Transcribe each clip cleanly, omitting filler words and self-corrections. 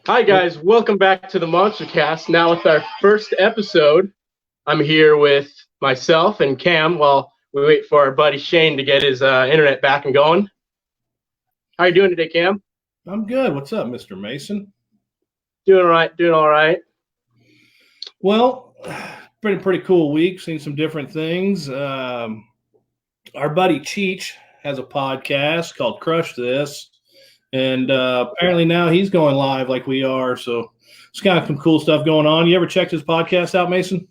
Hi, guys. Welcome back to the MonsterCast. Now, with our first episode, I'm here with myself and Cam while we wait for our buddy Shane to get his internet back and going. How are you doing today, Cam? I'm good. What's up, Mr. Mason? Doing all right. Well, pretty cool week. Seen some different things. Our buddy Cheech has a podcast called Crush This. And apparently now he's going live like we are. So it's kind of some cool stuff going on. You ever checked his podcast out, Mason?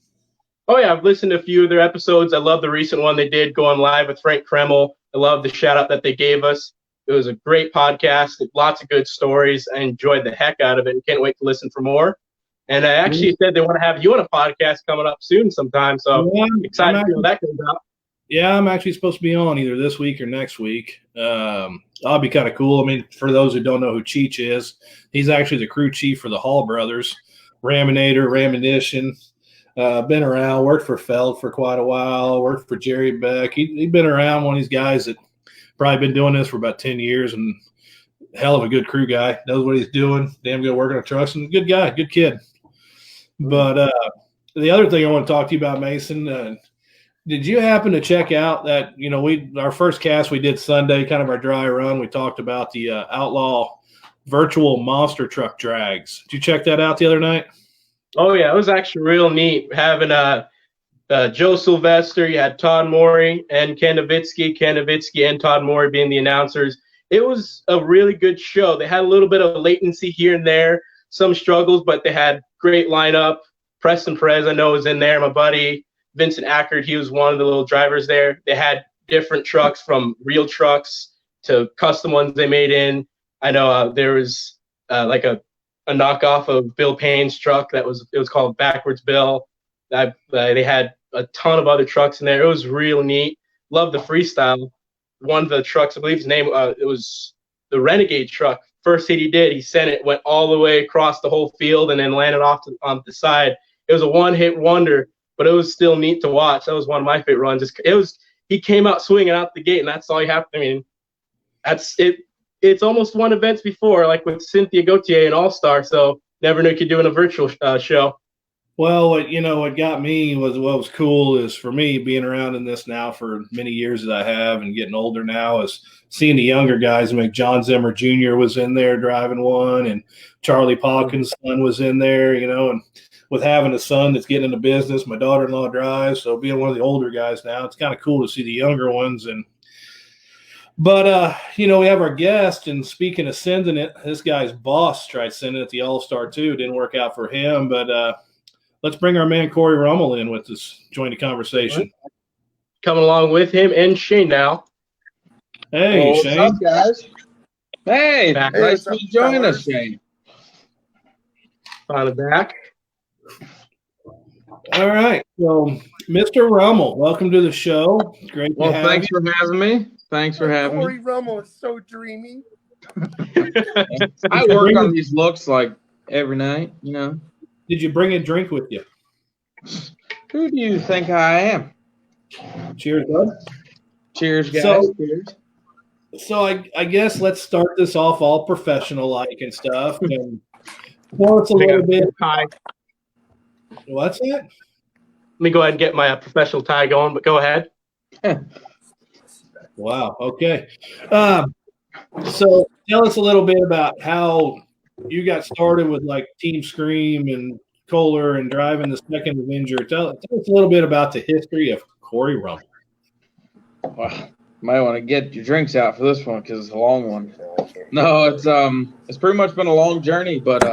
Oh, yeah. I've listened to a few of their episodes. I love the recent one they did going live with Frank Kremel. I love the shout out that they gave us. It was a great podcast. Lots of good stories. I enjoyed the heck out of it and can't wait to listen for more. And I actually said they want to have you on a podcast coming up soon sometime. So I'm excited to see how that goes out. Yeah, I'm actually supposed to be on either this week or next week. That'll be kind of cool. I mean, for those who don't know who Cheech is, he's actually the crew chief for the Hall brothers, Rammunition. Been around, worked for Feld for quite a while, worked for Jerry Beck. He'd been around, one of these guys that probably been doing this for about 10 years and hell of a good crew guy. Knows what he's doing. Damn good working on trucks and good guy, good kid. But the other thing I want to talk to you about, Mason, did you happen to check out that, our first cast we did Sunday, kind of our dry run, we talked about the Outlaw virtual monster truck drags. Did you check that out the other night? Oh, yeah. It was actually real neat having Joe Sylvester. You had Todd Morey and Ken Nowitzki and Todd Morey being the announcers. It was a really good show. They had a little bit of latency here and there, some struggles, but they had great lineup. Preston Perez, I know, was in there. My buddy Vincent Ackard, he was one of the little drivers there. They had different trucks, from real trucks to custom ones they made in. I know there was like a knockoff of Bill Payne's truck it was called Backwards Bill. They had a ton of other trucks in there. It was real neat. Love the freestyle. One of the trucks, I believe his name, it was the Renegade truck. First hit he did, he sent it, went all the way across the whole field and then landed off on the side. It was a one-hit wonder, but it was still neat to watch. That was one of my favorite runs. He came out swinging out the gate, and that's all you have to. I mean, that's it. It's almost won events before, like with Cynthia Gauthier and All Star. So never knew you could do in a virtual show. Well, what got me what was cool is, for me, being around in this now for many years that I have and getting older now, is seeing the younger guys. I mean, John Zimmer Jr. was in there driving one, and Charlie Palkin's son was in there, and with having a son that's getting into business, my daughter-in-law drives, so being one of the older guys now, it's kind of cool to see the younger ones. But we have our guest, and speaking of sending it, this guy's boss tried sending it to the All-Star too. Didn't work out for him, but let's bring our man Cory Rummell in with us, join the conversation. Coming along with him and Shane now. Hey, Shane. What's up, guys? Hey, nice to join us, Shane. On the back. All right. So, Mr. Rummell, welcome to the show. Great to have thanks for having me. Thanks for having Cory me. Rummell is so dreamy. I work on these looks like every night, Did you bring a drink with you? Who do you think I am? Cheers, bud. Cheers, guys. Cheers. So I guess let's start this off all professional-like and stuff. And tell us a little bit. Hi. What's that? Let me go ahead and get my professional tie going, but go ahead. Wow. Okay. So tell us a little bit about how you got started with like Team Scream and Kohler and driving the second Avenger. Tell us a little bit about the history of Cory Rummell. Well, might want to get your drinks out for this one because it's a long one. No, it's pretty much been a long journey, but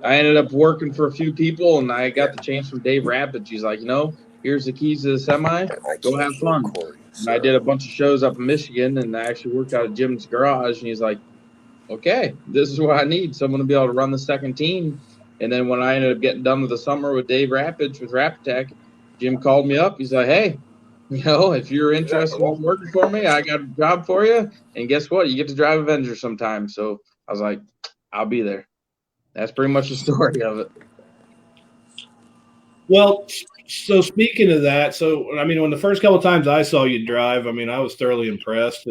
I ended up working for a few people, and I got the chance from Dave Rappage. He's like, here's the keys to the semi. Go have fun. And I did a bunch of shows up in Michigan, and I actually worked out of Jim's garage, and he's like, okay, this is what I need. Someone to be able to run the second team. And then when I ended up getting done with the summer with Dave Rappage with Rapatech, Jim called me up. He's like, hey, if you're interested in working for me, I got a job for you. And guess what? You get to drive Avenger sometime. So I was like, I'll be there. That's pretty much the story of it. Well, So speaking of that, so I mean, when the first couple of times I saw you drive, I mean, I was thoroughly impressed.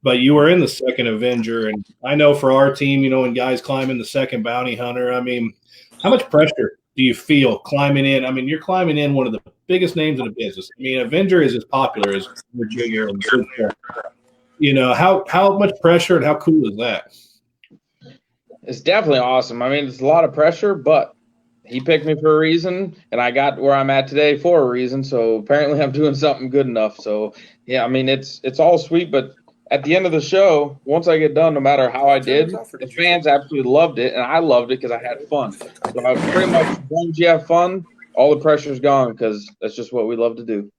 But you were in the second Avenger, and I know for our team, when guys climb in the second Bounty Hunter, I mean, how much pressure do you feel climbing in? I mean, you're climbing in one of the biggest names in the business. I mean, Avenger is as popular as Virginia and Super. How much pressure and how cool is that? It's definitely awesome. I mean, it's a lot of pressure, but he picked me for a reason, and I got where I'm at today for a reason. So apparently I'm doing something good enough. So, yeah, I mean, it's all sweet, but at the end of the show, once I get done, no matter how I did, the fans absolutely loved it, and I loved it because I had fun. So I pretty much, as long as you have fun, all the pressure's gone because that's just what we love to do.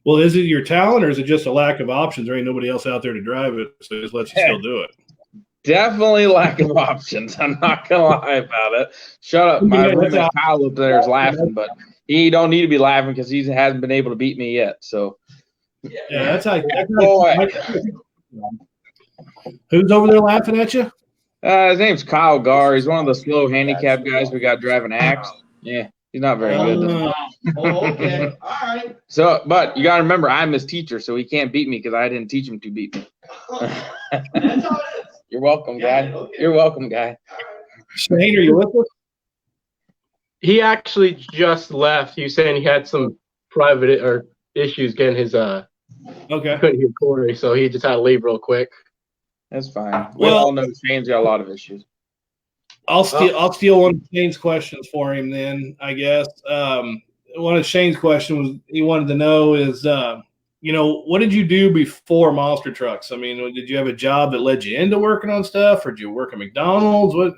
Well, is it your talent or is it just a lack of options? There ain't nobody else out there to drive it, so just let you still do it. Definitely lack of options. I'm not gonna lie about it. Shut up. My roommate Kyle up there is laughing, but he don't need to be laughing because he hasn't been able to beat me yet. So yeah, that's how. Who's over there laughing at you? His name's Kyle Gar. He's one of the slow handicap guys we got driving axe. Yeah, he's not very good. Oh, okay. All right. So, but you got to remember, I'm his teacher, so he can't beat me because I didn't teach him to beat me. That's all it is. You're welcome, guy. Okay. You're welcome, guy. Shane, are you with us? He actually just left. He was saying he had some private or issues getting his okay. Couldn't hear Cory, so he just had to leave real quick. That's fine. We all know Shane's got a lot of issues. I'll steal one of Shane's questions for him then, I guess. One of Shane's questions was he wanted to know is what did you do before Monster Trucks? I mean, did you have a job that led you into working on stuff, or did you work at McDonald's? What?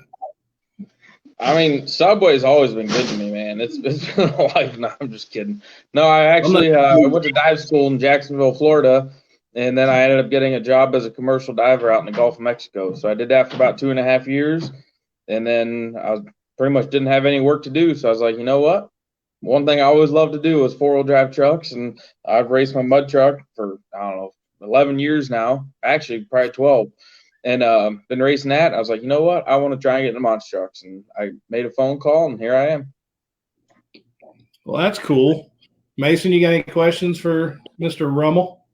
I mean, Subway's always been good to me, man. It's been a life. No, I'm just kidding. No, I actually went to dive school in Jacksonville, Florida, and then I ended up getting a job as a commercial diver out in the Gulf of Mexico. So I did that for about 2.5 years, and then I pretty much didn't have any work to do. So I was like, you know what? One thing I always loved to do was four-wheel drive trucks, and I've raced my mud truck for, 11 years now, actually probably 12, and been racing that. I was like, you know what? I want to try and get into monster trucks, and I made a phone call, and here I am. Well, that's cool. Mason, you got any questions for Mr. Rummell?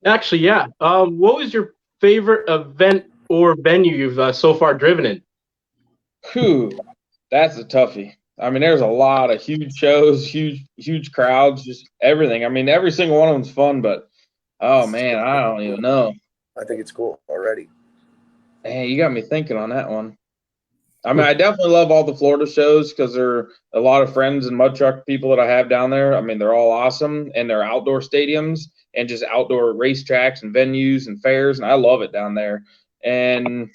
Actually, yeah. What was your favorite event or venue you've so far driven in? Whew, that's a toughie. I mean, there's a lot of huge shows, huge crowds, just everything. I mean, every single one of them's fun, but oh man, I don't even know. I think it's cool already. Hey, you got me thinking on that one. I mean, I definitely love all the Florida shows because there are a lot of friends and mud truck people that I have down there. I mean, they're all awesome, and they're outdoor stadiums and just outdoor racetracks and venues and fairs, and I love it down there. And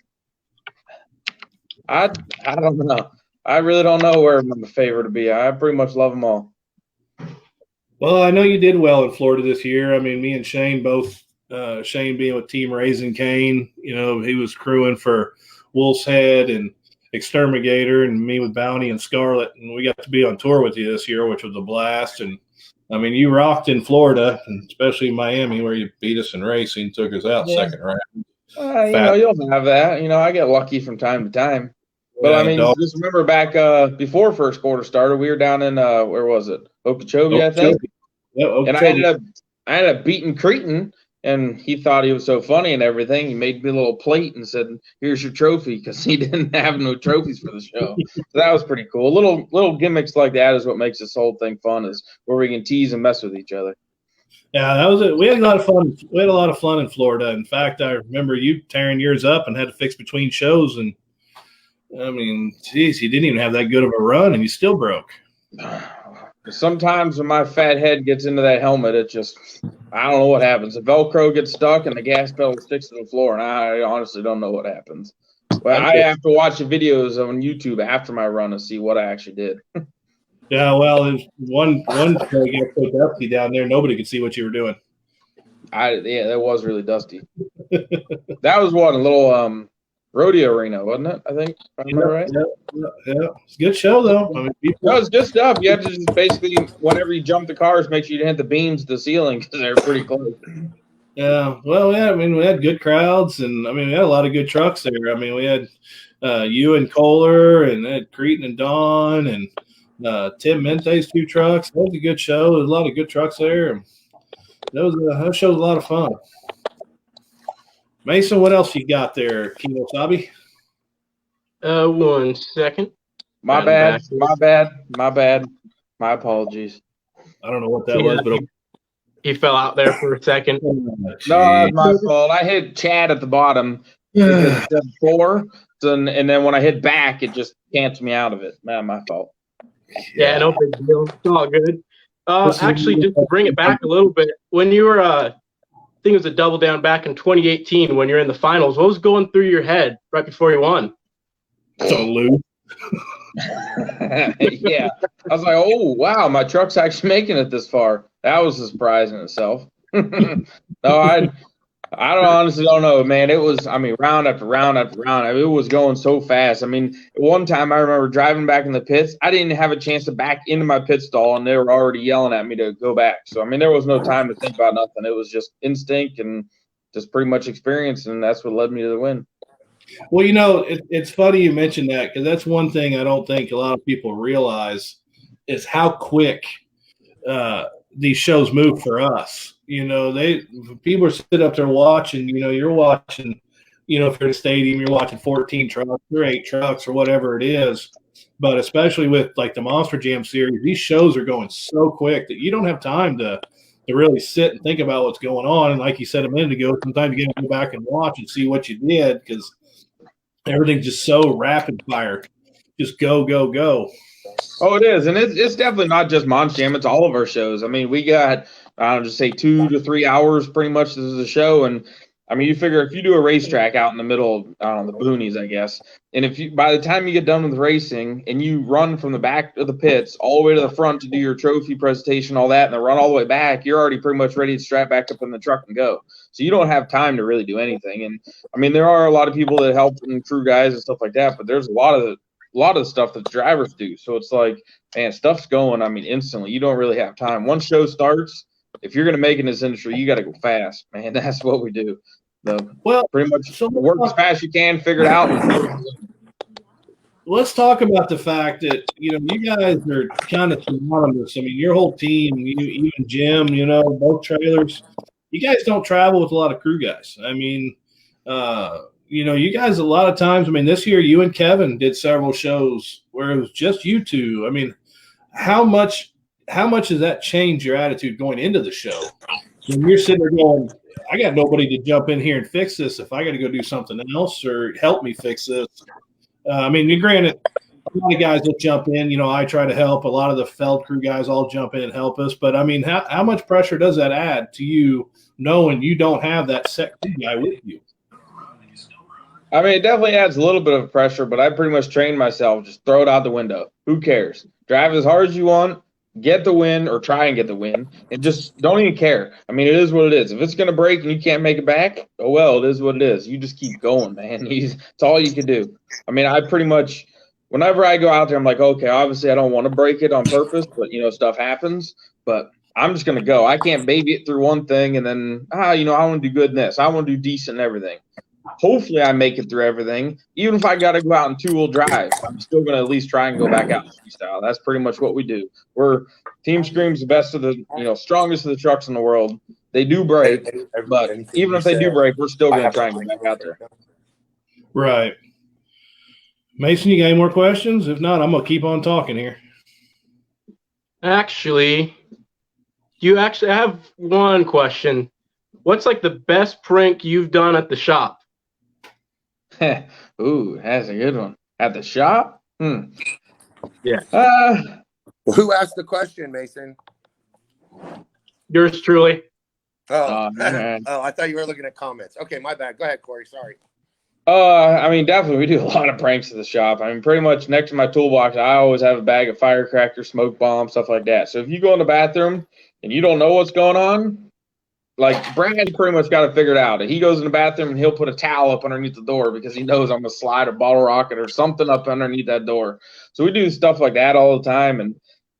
I don't know. I really don't know where my favorite to be. I pretty much love them all. Well, I know you did well in Florida this year. I mean, me and Shane both, Shane being with Team Raising Cane, he was crewing for Wolf's Head and Exterminator, and me with Bounty and Scarlet. And we got to be on tour with you this year, which was a blast. And I mean, you rocked in Florida, and especially in Miami, where you beat us in racing, took us out second round. You'll have that. I get lucky from time to time. But I mean, just remember back before first quarter started, we were down in where was it? Okeechobee, I think. Yeah, Okeechobee. And I ended up beating Cretan, and he thought he was so funny and everything. He made me a little plate and said, "Here's your trophy," because he didn't have no trophies for the show. So that was pretty cool. Little gimmicks like that is what makes this whole thing fun, is where we can tease and mess with each other. Yeah, that was it. We had a lot of fun. We had a lot of fun in Florida. In fact, I remember you tearing yours up and had to fix between shows, and I mean, geez, you didn't even have that good of a run, and you still broke. Sometimes when my fat head gets into that helmet, it just, I don't know what happens. The Velcro gets stuck and the gas pedal sticks to the floor, and I honestly don't know what happens. But I have to watch the videos on YouTube after my run to see what I actually did. Yeah, well, there's one got so dusty down there, nobody could see what you were doing. Yeah, that was really dusty. That was what, a little rodeo arena, wasn't it? I think. I remember right. Yeah. It's a good show though. I mean, no, it's good stuff. You have to just basically, whenever you jump the cars, make sure you hit the beams of the ceiling because they're pretty close. Yeah. Well, yeah. I mean, we had good crowds, and I mean, we had a lot of good trucks there. I mean, we had you and Kohler, and had Cretan and Don, and Tim Mente's 2 trucks. That was a good show. There's a lot of good trucks there. And that show was a lot of fun. Mason, what else you got there, Kilo Sabi? 1 second. My bad. My apologies. I don't know what that was, but he fell out there for a second. No, that's my fault. I hit Chad at the bottom. It said 4, and then when I hit back, it just canceled me out of it. Man, my fault. Yeah, no big deal. It's all good. Actually, just to bring it back a little bit, when you were, I think it was a double down back in 2018 when you're in the finals, what was going through your head right before you won? Don't lose. Yeah. I was like, oh, wow, my truck's actually making it this far. That was a surprise in itself. No, I honestly don't know, man. It was, round after round after round. It was going so fast. One time I remember driving back in the pits. I didn't have a chance to back into my pit stall, and they were already yelling at me to go back. So, there was no time to think about nothing. It was just instinct and just pretty much experience, and that's what led me to the win. Well, it's funny you mentioned that, because that's one thing I don't think a lot of people realize is how quick these shows move for us. People sit up there watching, you're watching, if you're in a stadium, you're watching 14 trucks or 8 trucks or whatever it is. But especially with like the Monster Jam series, these shows are going so quick that you don't have time to really sit and think about what's going on. And like you said a minute ago, sometimes you got to go back and watch and see what you did, because everything's just so rapid fire. Just go, go, go. Oh, it is. And it's definitely not just Monster Jam. It's all of our shows. We got, I'll just say 2 to 3 hours pretty much. This is a show. And you figure if you do a racetrack out in the middle, the boonies, I guess. And if you, by the time you get done with racing and you run from the back of the pits all the way to the front to do your trophy presentation, all that, and then run all the way back, you're already pretty much ready to strap back up in the truck and go. So you don't have time to really do anything. And there are a lot of people that help and crew guys and stuff like that, but there's a lot of the stuff that drivers do. So it's like, man, stuff's going, instantly. You don't really have time. Once show starts, if you're going to make it in this industry, you got to go fast, man. That's what we do. Pretty much work as fast as you can, figure it out. Let's talk about the fact that, you guys are kind of synonymous. your whole team, even Jim, both trailers, you guys don't travel with a lot of crew guys. You guys, a lot of times, this year you and Kevin did several shows where it was just you two. How much does that change your attitude going into the show? When you're sitting there going, I got nobody to jump in here and fix this if I got to go do something else or help me fix this. Granted, a lot of guys will jump in. I try to help. A lot of the Feld crew guys all jump in and help us. But, how much pressure does that add to you knowing you don't have that set crew guy with you? It definitely adds a little bit of pressure, but I pretty much trained myself. Just throw it out the window. Who cares? Drive as hard as you want. Get the win or try and get the win, and just don't even care. It is what it is. If it's going to break and you can't make it back, oh, well, it is what it is. You just keep going, man. It's all you can do. I pretty much, whenever I go out there, I'm like, okay, obviously I don't want to break it on purpose, but, stuff happens. But I'm just going to go. I can't baby it through one thing and then, I want to do good in this. I want to do decent in everything. Hopefully I make it through everything. Even if I got to go out in 2-wheel drive, I'm still going to at least try and go back out in freestyle. That's pretty much what we do. We're Team Scream's the best of the, strongest of the trucks in the world. They do break, but even if they do break, we're still going to try and go back out there. Right. Mason, you got any more questions? If not, I'm going to keep on talking here. Actually, I have one question. What's like the best prank you've done at the shop? Ooh, that's a good one. At the shop? Yeah. Who asked the question, Mason? Yours truly. Oh, I thought you were looking at comments. Okay, my bad. Go ahead, Cory. Sorry. Definitely we do a lot of pranks at the shop. Pretty much next to my toolbox, I always have a bag of firecrackers, smoke bombs, stuff like that. So if you go in the bathroom and you don't know what's going on, like Brand's pretty much got it figured out. He goes in the bathroom and he'll put a towel up underneath the door because he knows I'm going to slide a bottle rocket or something up underneath that door. So we do stuff like that all the time. And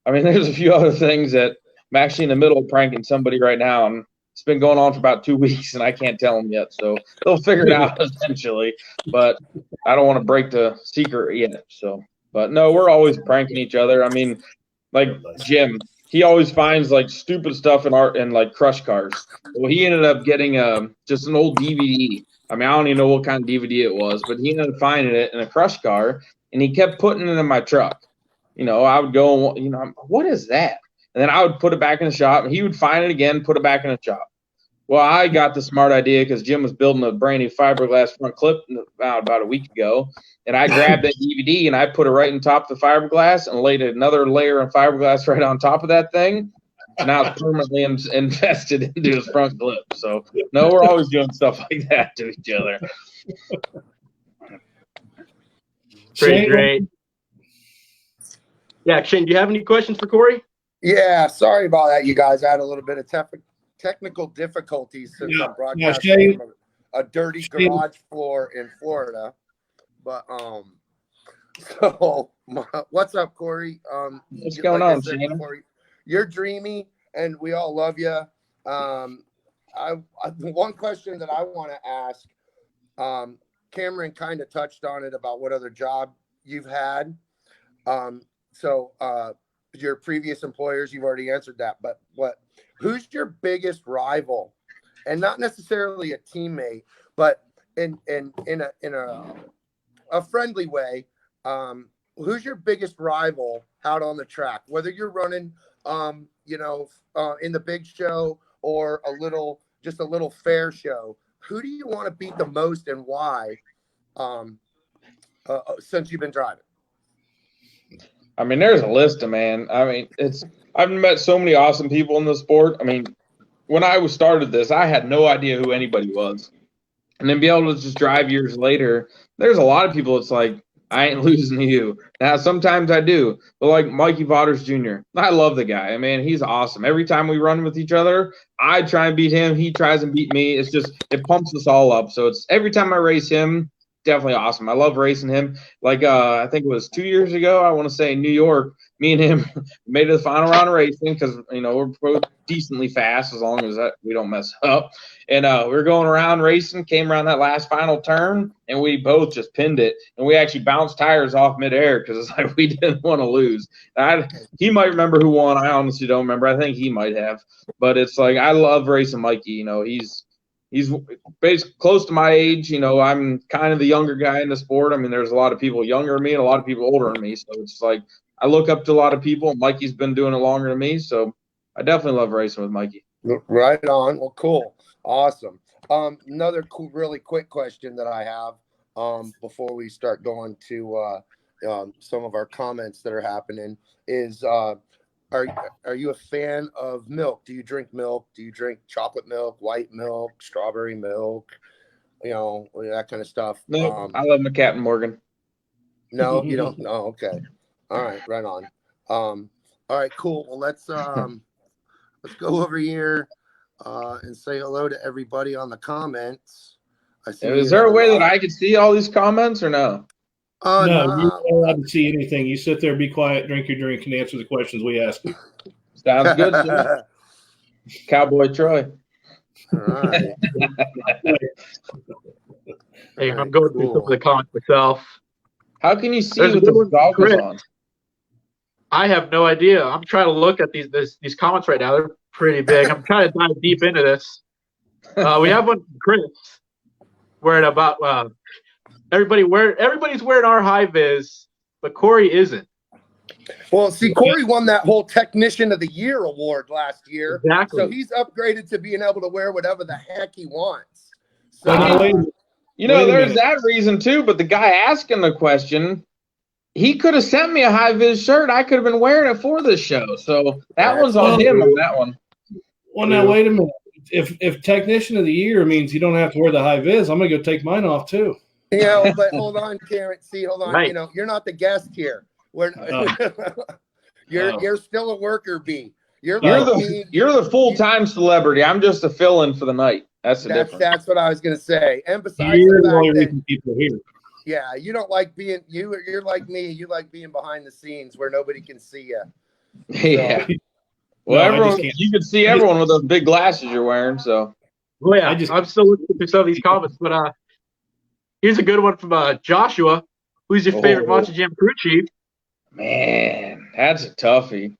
there's a few other things that I'm actually in the middle of pranking somebody right now. And it's been going on for about 2 weeks and I can't tell them yet. So they'll figure it out eventually. But I don't want to break the secret yet. So But no, we're always pranking each other. I mean, like Jim, he always finds like stupid stuff in like crush cars. Well, he ended up getting just an old DVD. I mean, I don't even know what kind of DVD it was, but he ended up finding it in a crush car, and he kept putting it in my truck. I would go, what is that? And then I would put it back in the shop, and he would find it again, put it back in the shop. Well, I got the smart idea because Jim was building a brand new fiberglass front clip about a week ago, and I grabbed that DVD and I put it right on top of the fiberglass and laid another layer of fiberglass right on top of that thing. And now it's permanently invested into his front clip. So, no, we're always doing stuff like that to each other. Pretty great. Yeah, Shane, do you have any questions for Cory? Yeah, sorry about that, you guys. I had a little bit of technical difficulties since I'm broadcasting from a dirty garage floor in Florida. But so what's up, Cory? What's going on, Shane? You're dreamy, and we all love you. One question that I want to ask, Cameron kind of touched on it about what other job you've had. So your previous employers, you've already answered that. But who's your biggest rival, and not necessarily a teammate, but in a friendly way? Who's your biggest rival out on the track? Whether you're running, in the big show or just a little fair show, who do you want to beat the most and why? Since you've been driving. I mean, there's a list of, man. I mean, I've met so many awesome people in the sport. I mean, when I started this, I had no idea who anybody was. And then be able to just drive years later, there's a lot of people it's like, I ain't losing to you. Now, sometimes I do. But like Mikey Vaughters Jr., I love the guy. I mean, he's awesome. Every time we run with each other, I try and beat him. He tries and beat me. It's just, it pumps us all up. So it's every time I race him, definitely awesome. I love racing him. Like I think it was 2 years ago, I want to say in New York, me and him made it to the final round of racing because we're both decently fast as long as we don't mess up. And we were going around racing, came around that last final turn, and we both just pinned it. And we actually bounced tires off midair because it's like we didn't want to lose. He might remember who won. I honestly don't remember. I think he might have. But it's like I love racing Mikey. He's basically close to my age. I'm kind of the younger guy in the sport. I mean, there's a lot of people younger than me and a lot of people older than me. So it's like I look up to a lot of people. Mikey's been doing it longer than me. So I definitely love racing with Mikey. Right on. Well, cool. Awesome. Another cool, really quick question that I have before we start going to some of our comments that are happening is are you a fan of milk? Do you drink milk? Do you drink chocolate milk, white milk, strawberry milk, that kind of stuff? No, I love my Captain Morgan. No, you don't? No, okay. All right, right on. All right, cool. Well, let's go over here and say hello to everybody on the comments. Is there a way that I could see all these comments or no? No, you're not allowed to see anything. You sit there, be quiet, drink your drink, and answer the questions we ask you. Sounds good. Cowboy Troy. All right. Hey, I'm going through some of the comments myself. How can you see with the goggles on? I have no idea. I'm trying to look at these comments right now. They're pretty big. I'm trying to dive deep into this. We have one from Chris where about everybody's wearing our high vis, but Cory isn't. Well, see, Cory won that whole Technician of the Year award last year. Exactly. So he's upgraded to being able to wear whatever the heck he wants. So, there's that reason too, but the guy asking the question, he could have sent me a high vis shirt. I could have been wearing it for this show. So that one's on him on that one. Well, now wait a minute. If Technician of the Year means you don't have to wear the high vis, I'm gonna go take mine off too. But hold on, Karen. See, hold on. Right. You're not the guest here. You're still a worker bee. You're the full-time celebrity. I'm just a fill-in for the night. That's the difference. That's what I was gonna say. And besides You're the only fact reason people here. yeah, you don't like being you're like me. You like being behind the scenes where nobody can see you. Yeah. Well, you can see everyone with those big glasses you're wearing. So. Well, yeah, I'm still looking through some of these comments, but here's a good one from Joshua. Who's your favorite Monster Jam crew chief? Man, that's a toughie.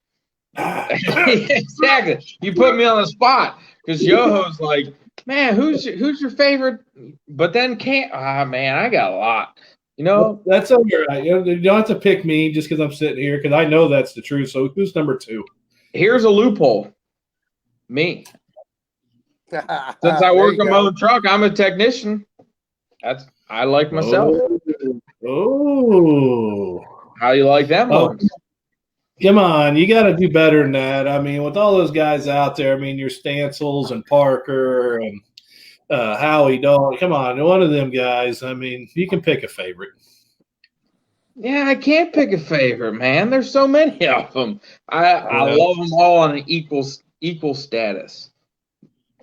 Exactly. You put me on the spot because Yoho's like, man, who's your favorite? But then can't. Ah, man, I got a lot. You know, That's all right. You don't have to pick me just because I'm sitting here because I know that's the truth. So who's number 2? here's a loophole. Me. Since I work on my own truck, I'm a technician. I like myself. Oh. How you like them ones? Come on, you got to do better than that. I mean, with all those guys out there, I mean, your Stancils and Parker and Howie Dog. Come on, one of them guys. I mean, you can pick a favorite. Yeah, I can't pick a favorite, man. There's so many of them. I love them all on an equal status.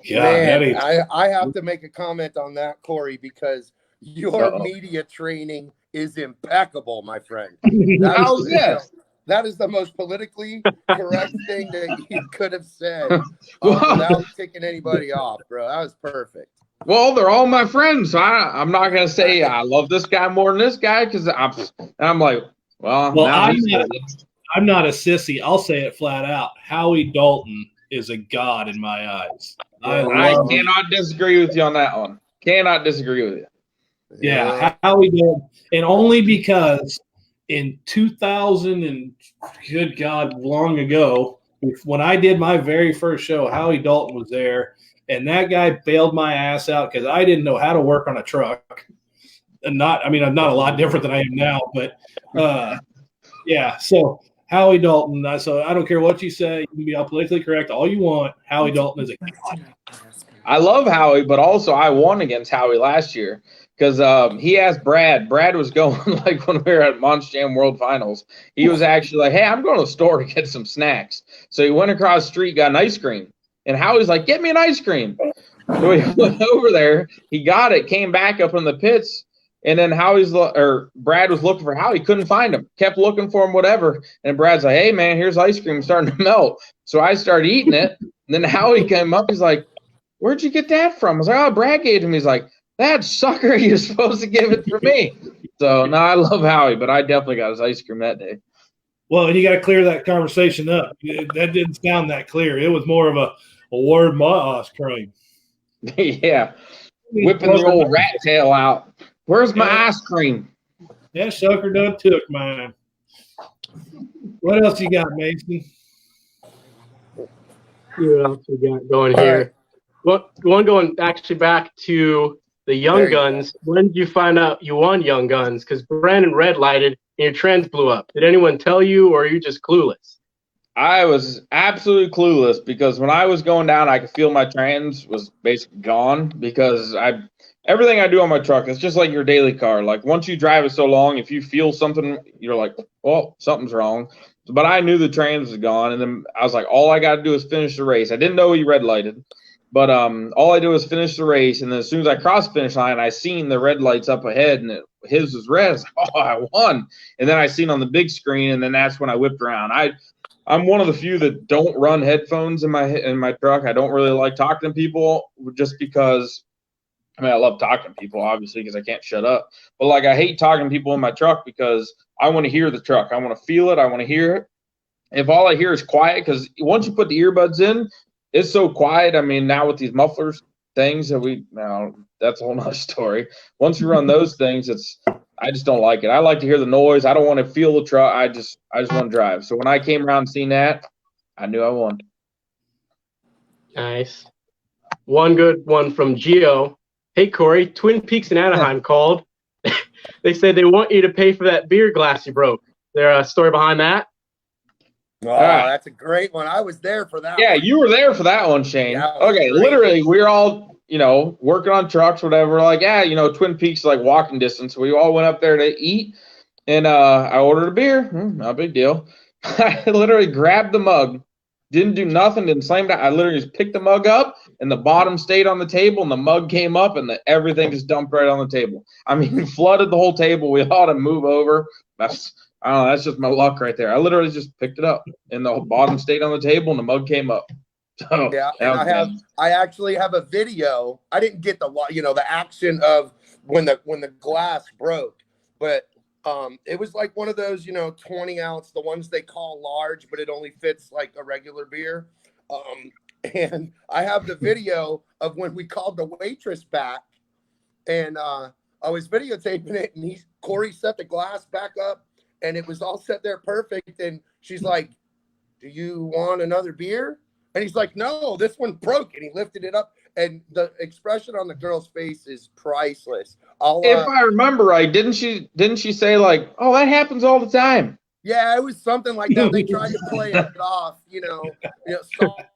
Yeah, man, I have to make a comment on that, Cory, because your media training is impeccable, my friend. How's this? That is the most politically correct thing that you could have said without ticking anybody off, bro. That was perfect. Well, they're all my friends, so I'm not gonna say I love this guy more than this guy because I'm like, well I'm not a sissy. I'll say it flat out. Howie Dalton is a god in my eyes. I cannot disagree with you on that one. Cannot disagree with you. Yeah, Howie Dalton, and only because in 2000 and good God, long ago, when I did my very first show, Howie Dalton was there, and that guy bailed my ass out because I didn't know how to work on a truck. And I'm not a lot different than I am now, but yeah. So Howie Dalton. So I don't care what you say. You can be all politically correct all you want. Howie Dalton is a god. I love Howie, but also I won against Howie last year. Because he asked Brad. Brad was going like when we were at Monster Jam World Finals. He was actually like, "Hey, I'm going to the store to get some snacks." So he went across the street, got an ice cream, and Howie's like, "Get me an ice cream." So he went over there. He got it. Came back up in the pits, and then Brad was looking for Howie. Couldn't find him. Kept looking for him. Whatever. And Brad's like, "Hey, man, here's ice cream starting to melt." So I started eating it. And then Howie came up. He's like, "Where'd you get that from?" I was like, "Oh, Brad gave it to me." He's like, "That sucker, you're supposed to give it for me." So, no, I love Howie, but I definitely got his ice cream that day. Well, and you got to clear that conversation up. That didn't sound that clear. It was more of a word my ice cream. Yeah. Whipping the old rat tail out. Where's my ice cream? That sucker done took mine. What else you got, Mason? What else we got going here? Well, going actually back to the Young Guns. When did you find out you won Young Guns? Because Brandon red lighted and your trans blew up. Did anyone tell you, or are you just clueless? I was absolutely clueless because when I was going down, I could feel my trans was basically gone because everything I do on my truck, it's just like your daily car. Like once you drive it so long, if you feel something, you're like, well, something's wrong. But I knew the trans was gone, and then I was like, all I got to do is finish the race. I didn't know he red lighted. But all I do is finish the race, and then as soon as I crossed the finish line, I seen the red lights up ahead, and his was red. I was like, oh, I won. And then I seen on the big screen, and then that's when I whipped around. I'm one of the few that don't run headphones in my truck. I don't really like talking to people just because, I love talking to people, obviously, because I can't shut up. But, like, I hate talking to people in my truck because I want to hear the truck. I want to feel it. I want to hear it. If all I hear is quiet, because once you put the earbuds in, it's so quiet. Now with these mufflers things that's a whole nother story. Once you run those things, I just don't like it. I like to hear the noise. I don't want to feel the truck. I just want to drive. So when I came around and seen that, I knew I won. Nice. One good one from Gio. Hey, Cory, Twin Peaks in Anaheim called. They said they want you to pay for that beer glass you broke. There a story behind that? Oh, that's a great one. I was there for that. Yeah, one. You were there for that one, Shane. Yeah, okay, literally, we were all, working on trucks, whatever. Like, Twin Peaks is like walking distance. We all went up there to eat, and I ordered a beer. Not a big deal. I literally grabbed the mug, didn't do nothing, didn't slam it down. I literally just picked the mug up, and the bottom stayed on the table, and the mug came up, and everything just dumped right on the table. Flooded the whole table. We all had to move over. I don't know. That's just my luck right there. I literally just picked it up, and the bottom stayed on the table, and the mug came up. So, yeah, and I actually have a video. I didn't get the action of when the glass broke, but It was like one of those, 20 ounce, the ones they call large, but it only fits like a regular beer. And I have the video of when we called the waitress back, and I was videotaping it, and Cory set the glass back up, and it was all set there perfect. And she's like, "Do you want another beer?" And he's like, "No, this one broke." And he lifted it up, and the expression on the girl's face is priceless. If I remember right, didn't she say like, "Oh, that happens all the time"? Yeah, it was something like that. They tried to play it off,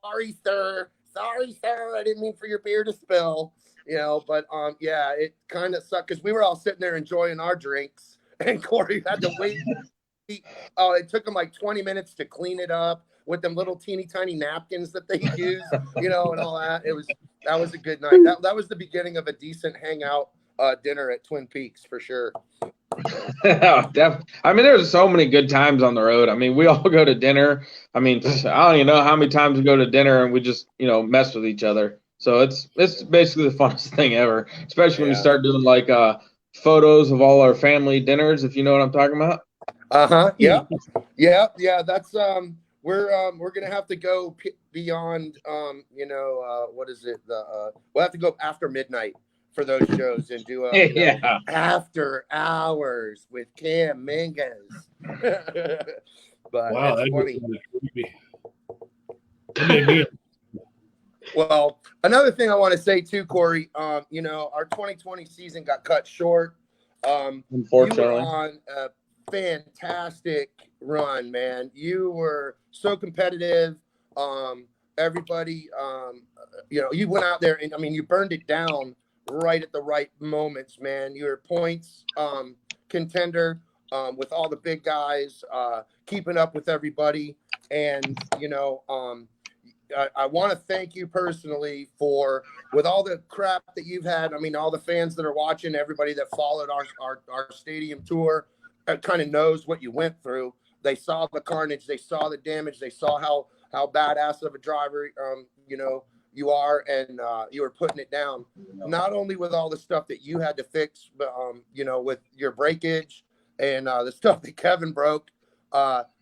sorry, sir. Sorry, sir. I didn't mean for your beer to spill, but yeah, it kind of sucked because we were all sitting there enjoying our drinks, and Cory had to wait. It took him like 20 minutes to clean it up with them little teeny tiny napkins that they use, and all that. That was a good night. That was the beginning of a decent hangout dinner at Twin Peaks for sure. I mean, there's so many good times on the road. I mean, we all go to dinner. I mean, I don't even know how many times we go to dinner and we just, mess with each other. So it's basically the funnest thing ever, especially when you start doing like photos of all our family dinners, if you know what I'm talking about. Yeah. That's we're gonna have to go beyond what is it? We'll have to go after midnight for those shows and do after hours with Cam Mingus. But wow, that's funny. Creepy. Well, another thing I want to say too, Cory, our 2020 season got cut short. Unfortunately, you were on a fantastic run, man. You were so competitive. Everybody, you went out there and you burned it down right at the right moments, man. You were points contender with all the big guys, keeping up with everybody. And, I want to thank you personally with all the crap that you've had. I mean, all the fans that are watching, everybody that followed our stadium tour kind of knows what you went through. They saw the carnage, they saw the damage, they saw how badass of a driver, you are, and you were putting it down, not only with all the stuff that you had to fix, but, with your breakage and the stuff that Kevin broke,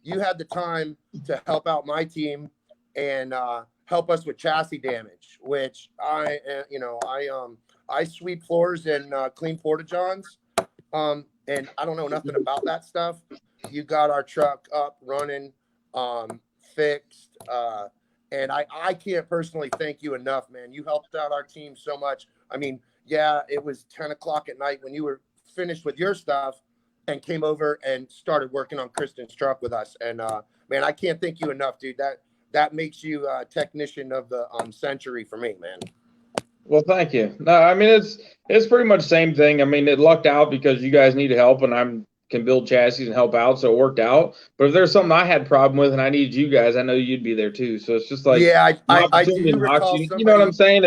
you had the time to help out my team and help us with chassis damage, which I sweep floors and clean porta-johns, and I don't know nothing about that stuff. You got our truck up, running, fixed, and I can't personally thank you enough, man. You helped out our team so much. I mean, yeah, it was 10 o'clock at night when you were finished with your stuff and came over and started working on Kristen's truck with us. And, man, I can't thank you enough, dude. That makes you a technician of the century for me, man. Well, thank you. No, I mean, it's pretty much the same thing. I mean, it lucked out because you guys needed help and I can build chassis and help out, so it worked out. But if there's something I had problem with and I needed you guys, I know you'd be there too. So it's just like, yeah, I do recall somebody, you know what I'm saying?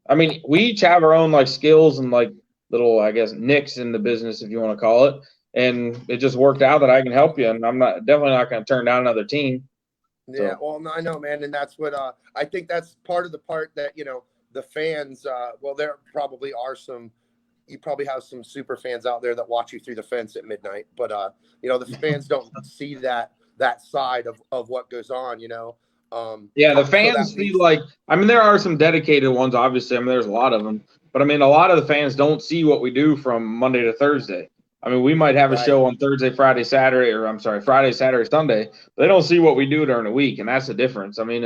I mean, we each have our own like skills and like little, I guess, nicks in the business, if you want to call it. And it just worked out that I can help you, and I'm definitely not going to turn down another team. Yeah, well, I know, man, and that's what I think that's part of the part that the fans. Well, there probably are some. You probably have some super fans out there that watch you through the fence at midnight, but the fans don't see that side of what goes on. Yeah, the fans feel like. I mean, there are some dedicated ones, obviously. I mean, there's a lot of them, but I mean, a lot of the fans don't see what we do from Monday to Thursday. I mean, we might have a show on Thursday, Friday, Saturday, or I'm sorry, Friday, Saturday, Sunday. But they don't see what we do during the week, and that's the difference. I mean,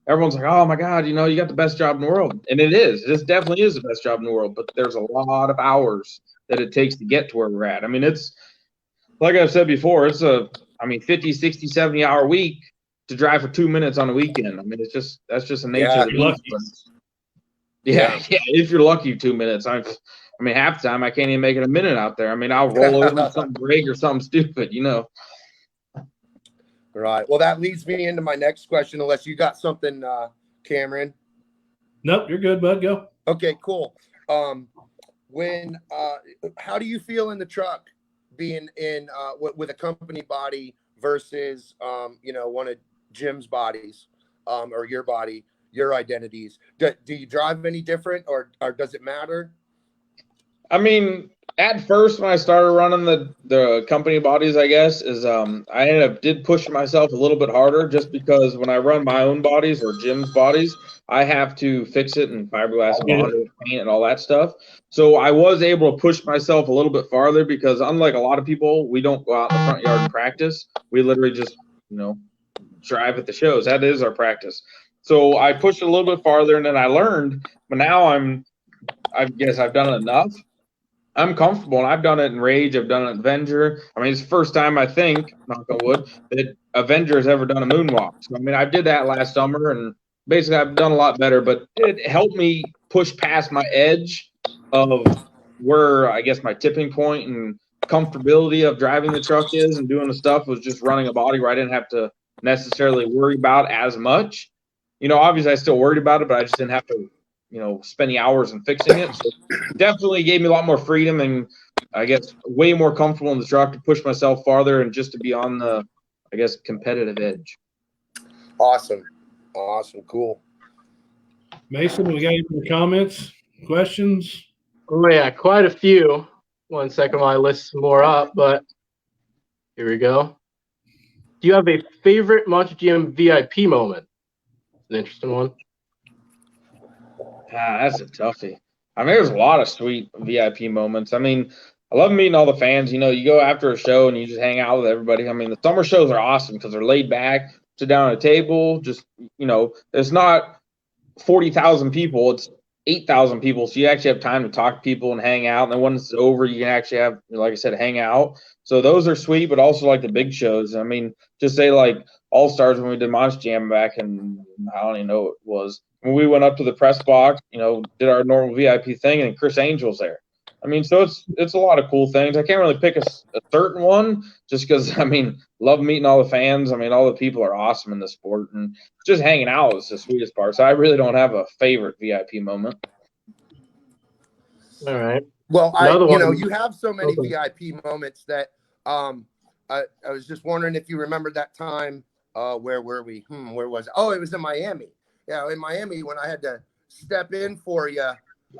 everyone's like, "Oh my God, you got the best job in the world," and it is. This definitely is the best job in the world. But there's a lot of hours that it takes to get to where we're at. I mean, it's like I've said before. It's 50, 60, 70-hour week to drive for 2 minutes on a weekend. I mean, that's just the nature of the beast. Yeah, if you're lucky, 2 minutes. I mean, half the time I can't even make it a minute out there. I mean, I'll roll over something break or something stupid, Right. Well, that leads me into my next question, unless you got something, Cameron. Nope, you're good, bud. Go. Okay, cool. How do you feel in the truck being in with a company body versus one of Jim's bodies, or your body, your identities? Do you drive any different, or does it matter? I mean, at first when I started running the company bodies, I guess, is I did push myself a little bit harder just because when I run my own bodies or Jim's bodies, I have to fix it and fiberglass and bond it, paint and all that stuff. So I was able to push myself a little bit farther because unlike a lot of people, we don't go out in the front yard and practice. We literally just, drive at the shows. That is our practice. So I pushed a little bit farther and then I learned, but now I guess I've done it enough. I'm comfortable, and I've done it in Rage. I've done it in Avenger. I mean, it's the first time I think, knock on wood, that Avenger has ever done a moonwalk. So, I mean, I did that last summer, and basically I've done a lot better, but it helped me push past my edge of where I guess my tipping point and comfortability of driving the truck is and doing the stuff was just running a body where I didn't have to necessarily worry about as much. Obviously I still worried about it, but I just didn't have to spend the hours in fixing it. So definitely gave me a lot more freedom and I guess way more comfortable in the truck to push myself farther and just to be on the, I guess, competitive edge. Awesome. Cool. Mason, we got any more comments, questions? Oh yeah, quite a few. 1 second while I list some more up, but here we go. Do you have a favorite MonsterGM VIP moment? An interesting one. That's a toughie. I mean, there's a lot of sweet VIP moments. I mean, I love meeting all the fans. You go after a show and you just hang out with everybody. I mean, the summer shows are awesome because they're laid back, sit down at a table. Just, it's not 40,000 people. It's 8,000 people. So you actually have time to talk to people and hang out. And then when it's over, you can actually have, like I said, hang out. So those are sweet, but also like the big shows. I mean, just say like All Stars when we did Monster Jam back in, I don't even know what it was. When we went up to the press box, did our normal VIP thing, and Chris Angel's there. I mean, so it's a lot of cool things. I can't really pick a certain one just because, I mean, love meeting all the fans. I mean, all the people are awesome in the sport, and just hanging out is the sweetest part. So I really don't have a favorite VIP moment. All right. Well, you have so many VIP moments that I was just wondering if you remember that time. Where were we? Where was it? Oh, it was in Miami. Yeah, in Miami when I had to step in for you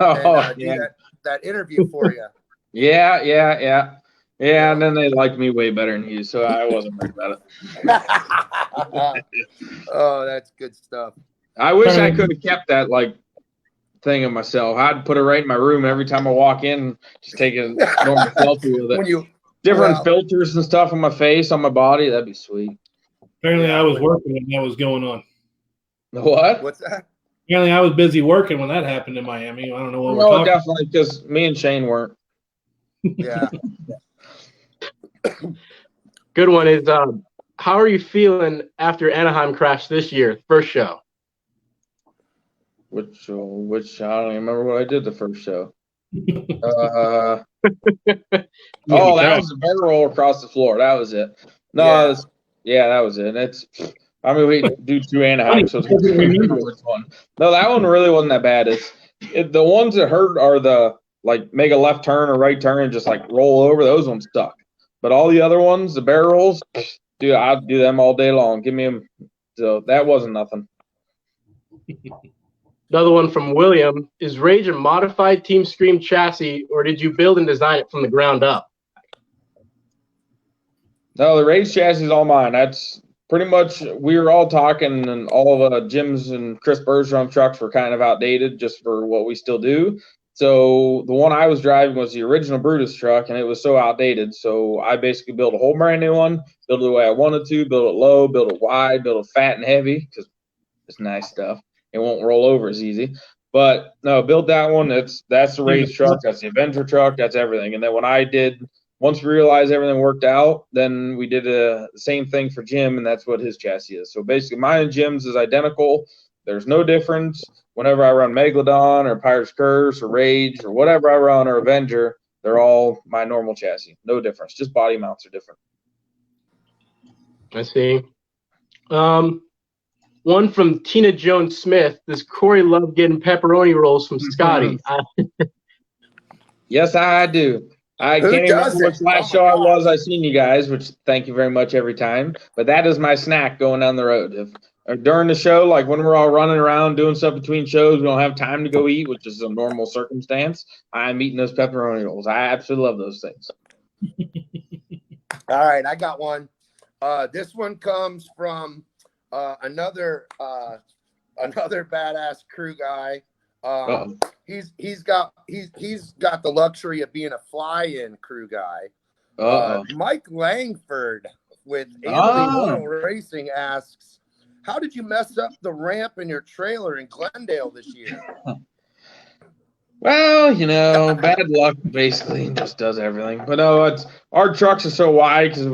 and do that interview for you. Yeah. And then they liked me way better than you, so I wasn't worried about it. Oh, that's good stuff. I wish I could have kept that thing of myself. I'd put it right in my room every time I walk in, just take a normal selfie with it. Different filters and stuff on my face, on my body, that'd be sweet. Apparently I was working when that was going on. What? What's that? Apparently I was busy working when that happened in Miami. I don't know what we're talking about. Definitely, because me and Shane weren't. Yeah. Good one is, how are you feeling after Anaheim crash this year, first show? Which I don't even remember what I did the first show. That was the barrel roll across the floor. That was it. No, that was it. We do 2 Anaheim, so it's remember which one. No, that one really wasn't that bad. The ones that hurt are the make a left turn or right turn and just roll over. Those ones stuck. But all the other ones, the barrel rolls, dude, I'd do them all day long. Give me them. So that wasn't nothing. Another one from William. Is Rage a modified Team Scream chassis, or did you build and design it from the ground up? No, the Rage chassis is all mine. That's pretty much, we were all talking, and all of Jim's and Chris Bergeron trucks were kind of outdated just for what we still do. So the one I was driving was the original Brutus truck, and it was so outdated. So I basically built a whole brand new one, built it the way I wanted to, built it low, built it wide, built it fat and heavy because it's nice stuff. It won't roll over as easy. But no, built that one. That's the Rage truck. That's the Avenger truck. That's everything. And then once we realized everything worked out, then we did the same thing for Jim, and that's what his chassis is. So basically mine and Jim's is identical. There's no difference. Whenever I run Megalodon or Pirate's Curse or Rage or whatever I run or Avenger, they're all my normal chassis. No difference. Just body mounts are different. I see. One from Tina Jones Smith. Does Cory love getting pepperoni rolls from Scotty? Yes, I do. I can't even remember which last show I seen you guys, which thank you very much every time. But that is my snack going down the road. during the show, like when we're all running around doing stuff between shows, we don't have time to go eat, which is a normal circumstance. I'm eating those pepperoni rolls. I absolutely love those things. All right, I got one. This one comes from another badass crew guy. He's got the luxury of being a fly-in crew guy. Mike Langford with Oil Racing asks, how did you mess up the ramp in your trailer in Glendale this year? Well, bad luck basically just does everything. But no, our trucks are so wide because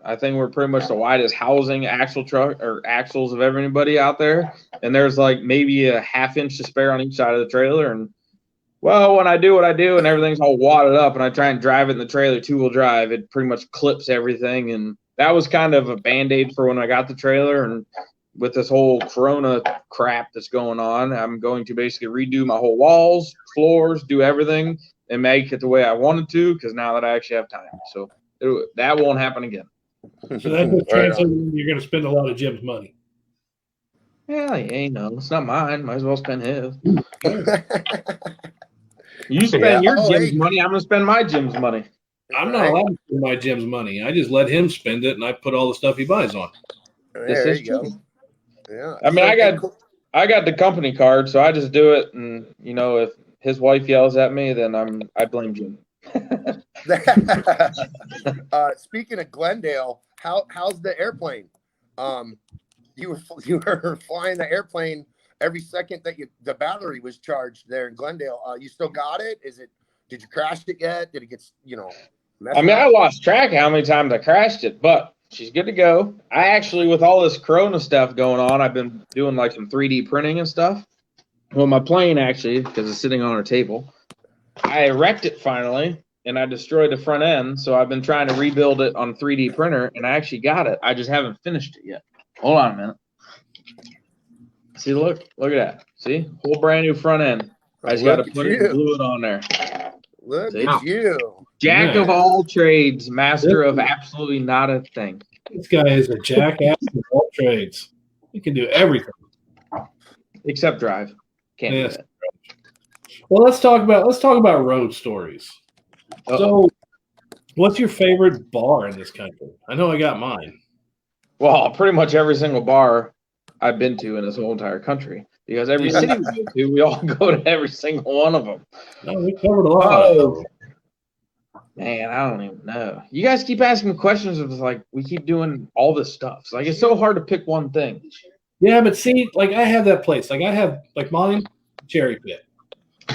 I think we're pretty much the widest housing axles of everybody out there, and there's like maybe a half-inch to spare on each side of the trailer. And well, when I do what I do and everything's all wadded up, and I try and drive it in the trailer 2-wheel drive, it pretty much clips everything. And that was kind of a band-aid for when I got the trailer. And with this whole Corona crap that's going on, I'm going to basically redo my whole walls, floors, do everything, and make it the way I wanted to, because now that I actually have time. So that won't happen again. So that just translates you're going to spend a lot of Jim's money. Yeah, it's not mine. Might as well spend his. You spend your Jim's money, I'm going to spend my Jim's money. I'm not allowed to spend my Jim's money. I just let him spend it, and I put all the stuff he buys on. There you go. Yeah. I got the company card, so I just do it. And if his wife yells at me, then I blame Jim. Speaking of Glendale, how's the airplane? You were flying the airplane every second that the battery was charged there in Glendale. You still got it? Did you crash it yet? Did it get I lost track of how many times I crashed it, but she's good to go. I actually, with all this Corona stuff going on, I've been doing like some 3D printing and stuff. Well, my plane actually, because it's sitting on a table, I wrecked it finally, and I destroyed the front end. So I've been trying to rebuild it on 3D printer, and I actually got it. I just haven't finished it yet. Hold on a minute. See, look at that. See, whole brand new front end. I just got to put it and glue it on there. Look at you. Jack of all trades, master of absolutely not a thing. This guy is a jackass of all trades. He can do everything. Except drive. Can't do that. Well, let's talk about road stories. So, what's your favorite bar in this country? I know I got mine. Well, pretty much every single bar I've been to in this whole entire country. Because every city we go to, we all go to every single one of them. No, we covered a lot. Man, I don't even know. You guys keep asking questions of like we keep doing all this stuff. So, it's so hard to pick one thing. Yeah, but see, I have that place. I have mine, Cherry Pit.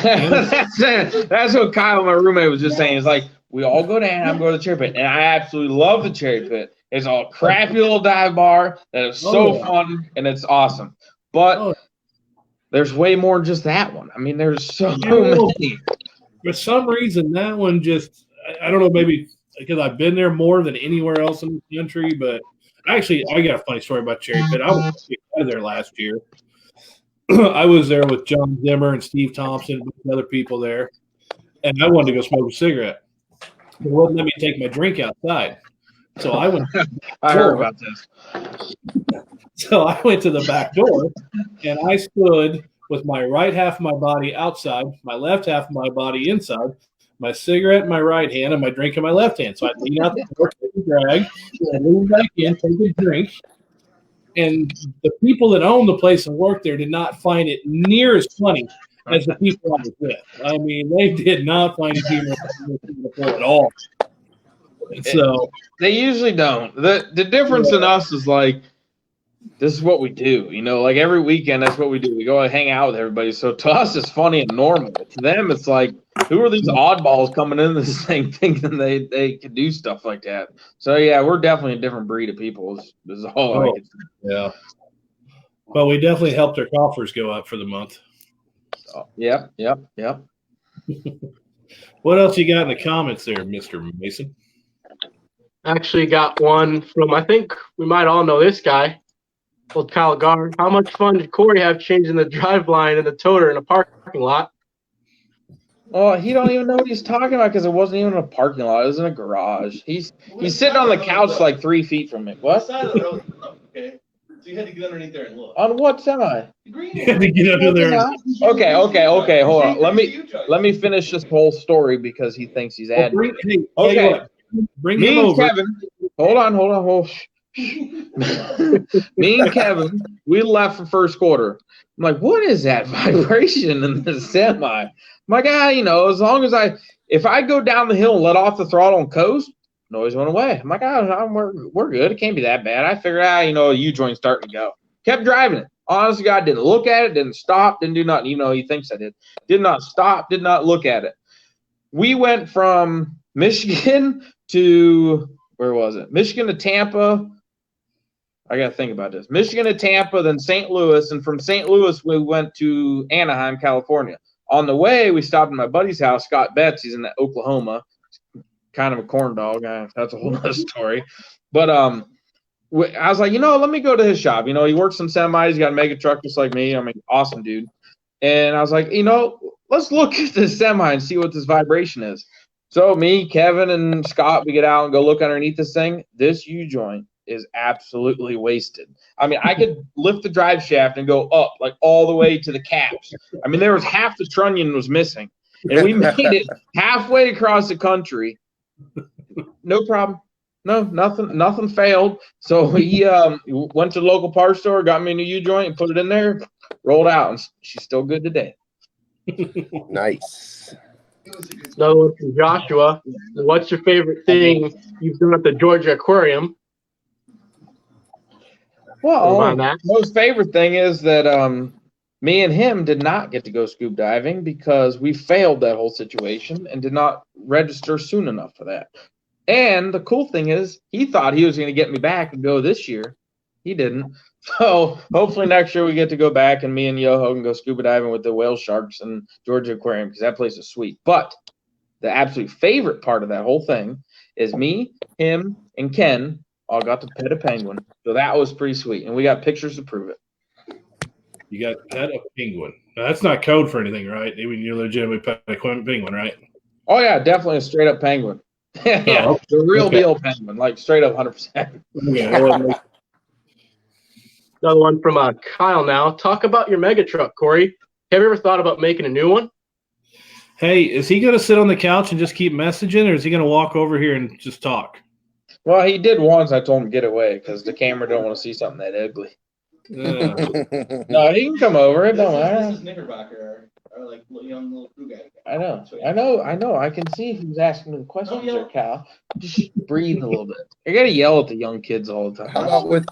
That's what Kyle, my roommate, was just saying. It's like we all go to Anaheim, go to the Cherry Pit, and I absolutely love the Cherry Pit. It's a crappy little dive bar that is so fun and it's awesome. But there's way more than just that one. There's so many. For some reason, that one just, I don't know, maybe because I've been there more than anywhere else in the country, but actually, I got a funny story about Cherry Pit. I was there last year. I was there with John Zimmer and Steve Thompson and other people there, and I wanted to go smoke a cigarette. They wouldn't let me take my drink outside. So I went. I heard about this. So I went to the back door, and I stood with my right half of my body outside, my left half of my body inside, my cigarette in my right hand, and my drink in my left hand. So I lean out the door, take a drag, and lean back in, take a drink. And the people that own the place and work there did not find it near as funny as the people I was with. They did not find it humorous at all. So they usually don't. The difference in us is this is what we do, every weekend that's what we do. We go and hang out with everybody. So to us it's funny and normal. To them it's like, who are these oddballs coming into this thing thinking they can do stuff like that? So yeah, we're definitely a different breed of people is all I can say. Yeah. Well, we definitely helped our coffers go up for the month. Yep. What else you got in the comments there, Mr. Mason? Actually got one from, I think we might all know this guy, old Kyle Gard. How much fun did Cory have changing the drive line and the toter in a parking lot? Oh, he don't even know what he's talking about because it wasn't even a parking lot. It was in a garage. He's sitting on the couch 3 feet from me. What? Okay. So you had to get underneath there and look. On what semi? The green You had one. to get under there. Okay. Hold on. Let me finish this whole story because he thinks he's adding. Hey, tell you Okay. what, bring Me him and over. Kevin. Hold on. Me and Kevin, we left for first quarter. I'm like, what is that vibration in the semi? I'm like, as long as if I go down the hill and let off the throttle and coast, noise went away. I'm like, we're good. It can't be that bad. I figured out, a U-joint's starting to go. Kept driving it. Honest to God, didn't look at it, didn't stop, didn't do nothing. Even though he thinks I did. Did not stop, did not look at it. We went from Michigan to, where was it? Michigan to Tampa. I got to think about this. Michigan to Tampa, then St. Louis. And from St. Louis, we went to Anaheim, California. On the way, we stopped at my buddy's house, Scott Betts. He's in Oklahoma. Kind of a corn dog. That's a whole other story. But I was like, let me go to his shop. He works some semis. He's got a mega truck just like me. I mean, awesome dude. And I was like, let's look at this semi and see what this vibration is. So me, Kevin, and Scott, we get out and go look underneath this thing. This U-joint is absolutely wasted. I mean, I could lift the drive shaft and go up like all the way to the caps. I mean, there was half the trunnion was missing. And we made it halfway across the country. No problem. No, nothing failed. So he went to the local parts store, got me a new U-joint and put it in there, rolled out, and she's still good today. Nice. Another one from Joshua. What's your favorite thing you've done at the Georgia Aquarium? Well, most favorite thing is that me and him did not get to go scuba diving because we failed that whole situation and did not register soon enough for that. And the cool thing is he thought he was going to get me back and go this year. He didn't. So hopefully next year we get to go back and me and Yoho can go scuba diving with the whale sharks and Georgia Aquarium because that place is sweet. But the absolute favorite part of that whole thing is me, him, and Ken all got to pet a penguin. So that was pretty sweet. And we got pictures to prove it. You got pet a penguin. Now, that's not code for anything, right? I mean, you legitimately pet a penguin, right? Oh, yeah, definitely a straight up penguin. Yeah, oh, the real deal penguin, like straight up 100%. Another one from Kyle now. Talk about your mega truck, Cory. Have you ever thought about making a new one? Hey, is he going to sit on the couch and just keep messaging, or is he going to walk over here and just talk? Well, he did once. I told him to get away because the camera don't want to see something that ugly. No, he can come over. It don't matter. This is Knickerbocker, or like young little crew guy. I know. I can see who's asking the questions there, Cal. Just breathe a little bit. You got to yell at the young kids all the time. How about with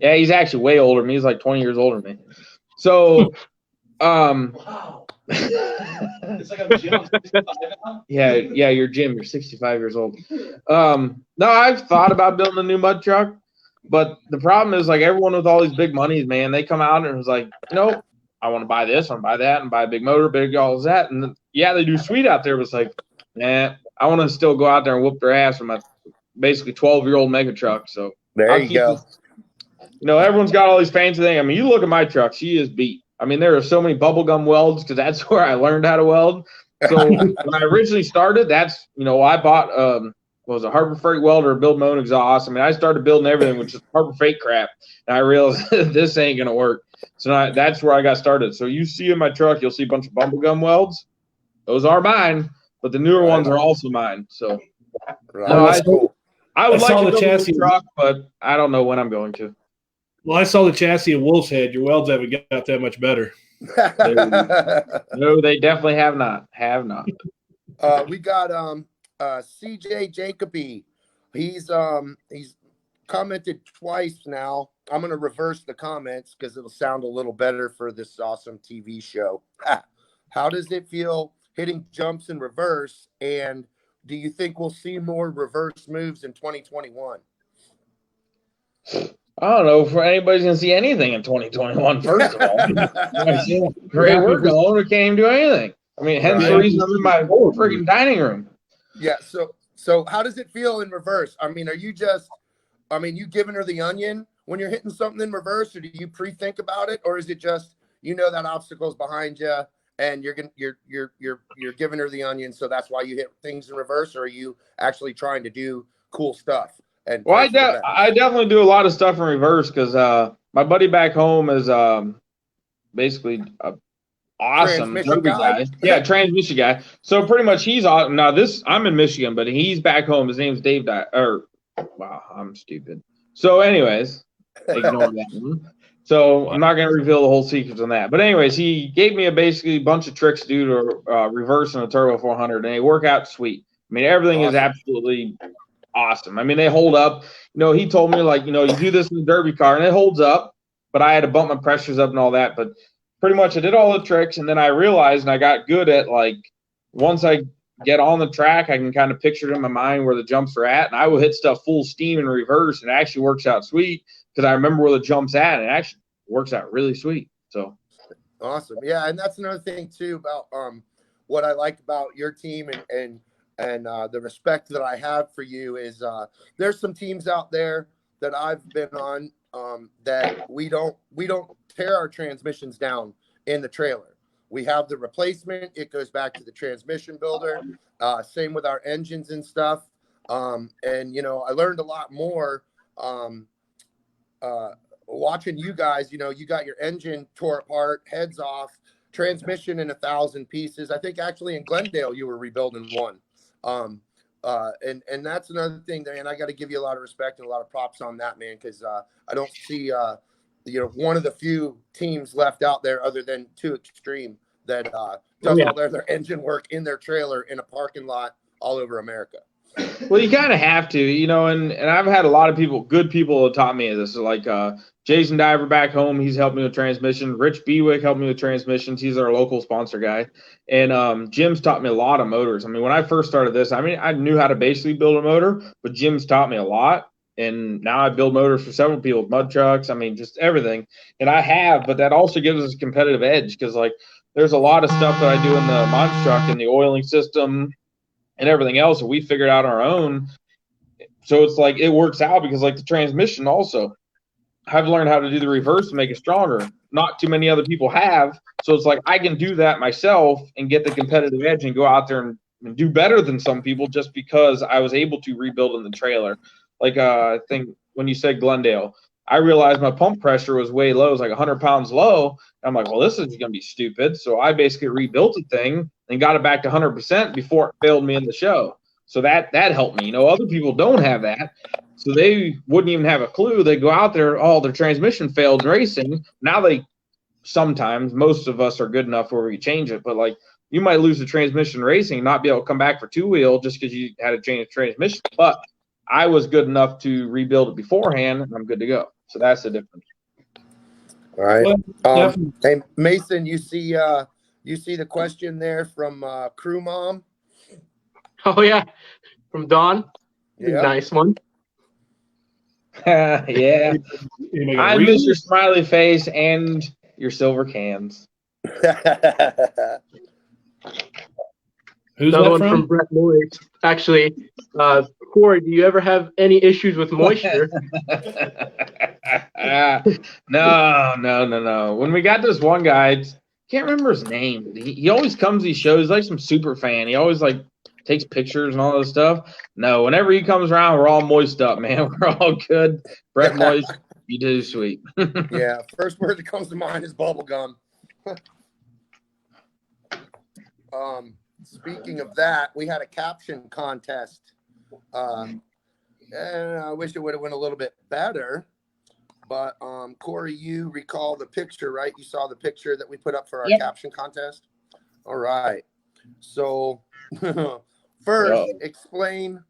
yeah, he's actually way older than me. He's like 20 years older than me. So, Wow. It's like I'm Jim. I'm 65 now. Yeah, you're Jim. You're 65 years old. No, I've thought about building a new mud truck, but the problem is like everyone with all these big monies, man, they come out and it's like, I want to buy this, I want to buy that, and buy a big motor, big all that, and then, yeah, they do sweet out there, but it's like, I want to still go out there and whoop their ass with my basically 12-year-old mega truck. So there you go. Everyone's got all these fancy things. I mean, you look at my truck, she is beat. I mean, there are so many bubblegum welds because that's where I learned how to weld. So when I originally started, that's, I bought a Harbor Freight welder, a build my own exhaust. I mean, I started building everything with just Harbor Freight crap. And I realized this ain't going to work. So that's where I got started. So you see in my truck, you'll see a bunch of bubblegum welds. Those are mine, but the newer ones are also mine. So I would like to build a new truck, but I don't know when I'm going to. Well, I saw the chassis of Wolf's Head. Your welds haven't got that much better. No, they definitely have not. We got CJ Jacoby. He's commented twice now. I'm going to reverse the comments because it'll sound a little better for this awesome TV show. How does it feel hitting jumps in reverse? And do you think we'll see more reverse moves in 2021? I don't know if anybody's going to see anything in 2021, first of all. Great work going. We can't even do anything. I mean, hence the reason I'm in my freaking dining room. Yeah, so how does it feel in reverse? I mean, you giving her the onion when you're hitting something in reverse, or do you pre-think about it, or is it just that obstacle's behind you and you're giving her the onion, so that's why you hit things in reverse, or are you actually trying to do cool stuff? and Well, pray for the best. I definitely do a lot of stuff in reverse because my buddy back home is basically a awesome Transmission derby guy? guy. Yeah, transmission guy. So pretty much he's awesome. Now I'm in Michigan, but he's back home. His name's Dave. Wow, I'm stupid. So, anyways, ignore that one. So I'm not going to reveal the whole secrets on that. But anyways, he gave me basically bunch of tricks to do to reverse in a Turbo 400, and they work out sweet. I mean, everything is absolutely awesome. I mean, they hold up. He told me like, you do this in the derby car and it holds up, but I had to bump my pressures up and all that. But pretty much I did all the tricks, and then I realized and I got good at like once I get on the track, I can kind of picture it in my mind where the jumps are at, and I will hit stuff full steam in reverse, and it actually works out sweet because I remember where the jump's at, and it actually works out really sweet. So awesome. Yeah, and that's another thing too about what I like about your team and the respect that I have for you is there's some teams out there that I've been on that we don't tear our transmissions down in the trailer. We have the replacement. It goes back to the transmission builder. Same with our engines and stuff. And I learned a lot more watching you guys. You got your engine tore apart, heads off, transmission in 1,000 pieces. I think actually in Glendale you were rebuilding one. And that's another thing, man. I got to give you a lot of respect and a lot of props on that, man, because I don't see one of the few teams left out there other than Two Extreme that does all their engine work in their trailer in a parking lot all over America. Well, you kind of have to, and I've had a lot of good people that taught me this. Like Jason Diver back home, he's helped me with transmission. Rich Bewick helped me with transmissions. He's our local sponsor guy. And Jim's taught me a lot of motors. I mean, when I first started this, I knew how to basically build a motor, but Jim's taught me a lot. And now I build motors for several people, mud trucks, just everything. And I have, but that also gives us a competitive edge because, like, there's a lot of stuff that I do in the mod truck and the oiling system and everything else that we figured out on our own. So it's like it works out because, like, the transmission also, I've learned how to do the reverse to make it stronger. Not too many other people have. So it's like I can do that myself and get the competitive edge and go out there and do better than some people just because I was able to rebuild in the trailer. Like I think when you said Glendale, I realized my pump pressure was way low. It was like 100 pounds low. I'm like, well, this is going to be stupid. So I basically rebuilt the thing and got it back to 100% before it failed me in the show. So that helped me. Other people don't have that. So they wouldn't even have a clue. They go out there, their transmission failed in racing. Now most of us are good enough where we change it. But, like, you might lose the transmission racing and not be able to come back for two-wheel just because you had to change the transmission. But I was good enough to rebuild it beforehand, and I'm good to go. So that's the difference. All right. Hey, Mason, you see the question there from Crew Mom? Oh, yeah. From Dawn. Yeah. Nice one. Yeah. I miss your smiley face and your silver cans. Who's Another that one from Brett Moyes. Actually, Cory, do you ever have any issues with moisture? No. When we got this one guy, can't remember his name. He always comes to these shows. He's like some super fan. He always like takes pictures and all this stuff. No, whenever he comes around, we're all moist up, man. We're all good. Brett Moyes, you do sweet. Yeah, first word that comes to mind is bubble gum. Speaking of that, we had a caption contest. And I wish it would have went a little bit better. But Cory, you recall the picture, right? You saw the picture that we put up for our caption contest? All right. So first, explain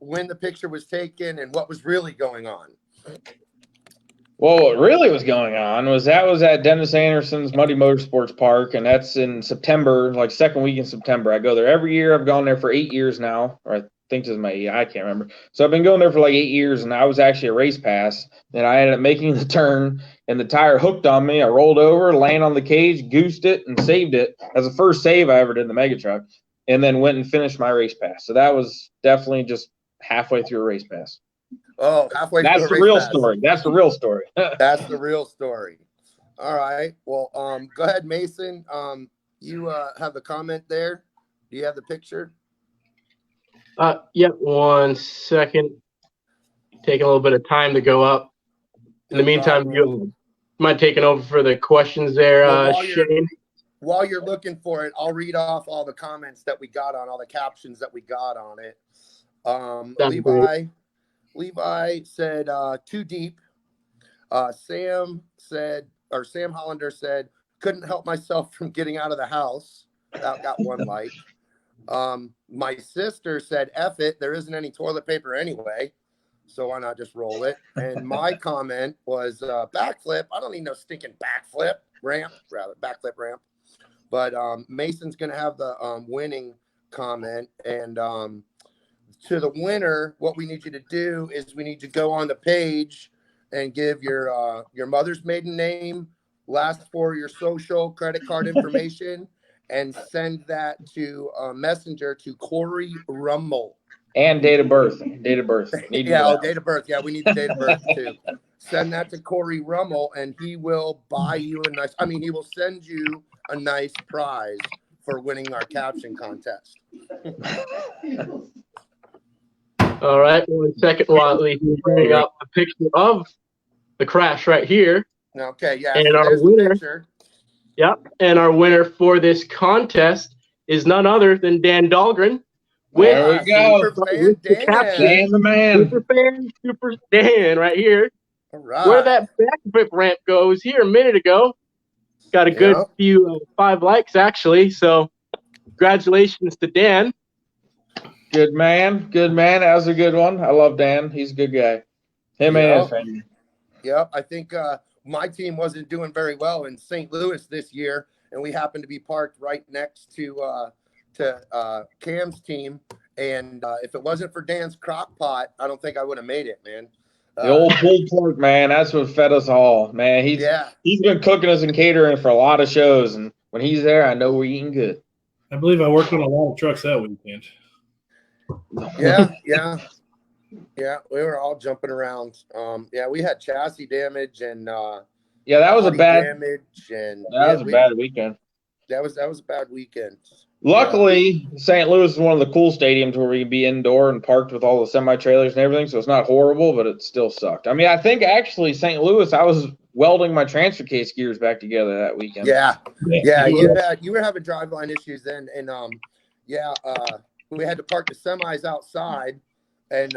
when the picture was taken and what was really going on. Well, what really was going on was at Dennis Anderson's Muddy Motorsports Park, and that's in September, like second week in September. I go there every year. I've gone there for 8 years now, or I think this is I can't remember. So I've been going there for like 8 years, and I was actually a race pass. And I ended up making the turn, and the tire hooked on me. I rolled over, landed on the cage, goosed it, and saved it. As the first save I ever did in the Mega Truck, and then went and finished my race pass. So that was definitely just halfway through a race pass. Oh, halfway through. That's the real story. That's the real story. That's the real story. All right. Well, go ahead, Mason. You have the comment there. Do you have the picture? Yeah, 1 second. taking a little bit of time to go up. In the meantime, you mind taking over for the questions there, Shane? While you're looking for it, I'll read off all the comments that we got on, all the captions that we got on it. Levi said, too deep. Sam Hollander said, couldn't help myself from getting out of the house. That got 1 like. My sister said, F it, there isn't any toilet paper anyway. So why not just roll it? And my comment was backflip. I don't need no stinking backflip ramp. But Mason's going to have the winning comment. And to the winner, what we need you to do is we need to go on the page and give your mother's maiden name, last 4 of your social, credit card information, and send that to Messenger to Cory Rummell. And date of birth. Date of birth. Date of birth. Yeah, we need the date of birth too. Send that to Cory Rummell, and he will buy you he will send you a nice prize for winning our caption contest. All right, 1 second while we bring up the picture of the crash right here. Okay, yeah. And so our winner, and our winner for this contest is none other than Dan Dahlgren. There we go. Superfan Dan. Dan the man. Super Dan right here. All right. Where that backflip ramp goes here a minute ago. Got a good few 5 likes actually. So congratulations to Dan. Good man. That was a good one. I love Dan. He's a good guy. Him and his family. Yep. I think my team wasn't doing very well in St. Louis this year, and we happened to be parked right next to Cam's team. And if it wasn't for Dan's crock pot, I don't think I would have made it, man. The old pulled pork, man. That's what fed us all, man. He's been cooking us and catering for a lot of shows, and when he's there, I know we're eating good. I believe I worked on a lot of trucks that weekend. Yeah. We were all jumping around. We had chassis damage and that was a bad damage, and that was a bad weekend. That was a bad weekend. Luckily, St. Louis is one of the cool stadiums where we can be indoor and parked with all the semi-trailers and everything, so it's not horrible, but it still sucked. I mean, I think actually St. Louis, I was welding my transfer case gears back together that weekend. Yeah. You were having driveline issues then, and we had to park the semis outside, and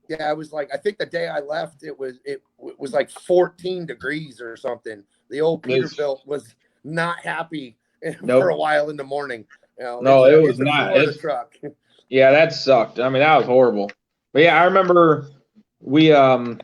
it was like, I think the day I left, it was like 14 degrees or something. The old Peterbilt was not happy for a while in the morning. No, it was not. The truck. Yeah, that sucked. I mean, that was horrible. But yeah, I remember we what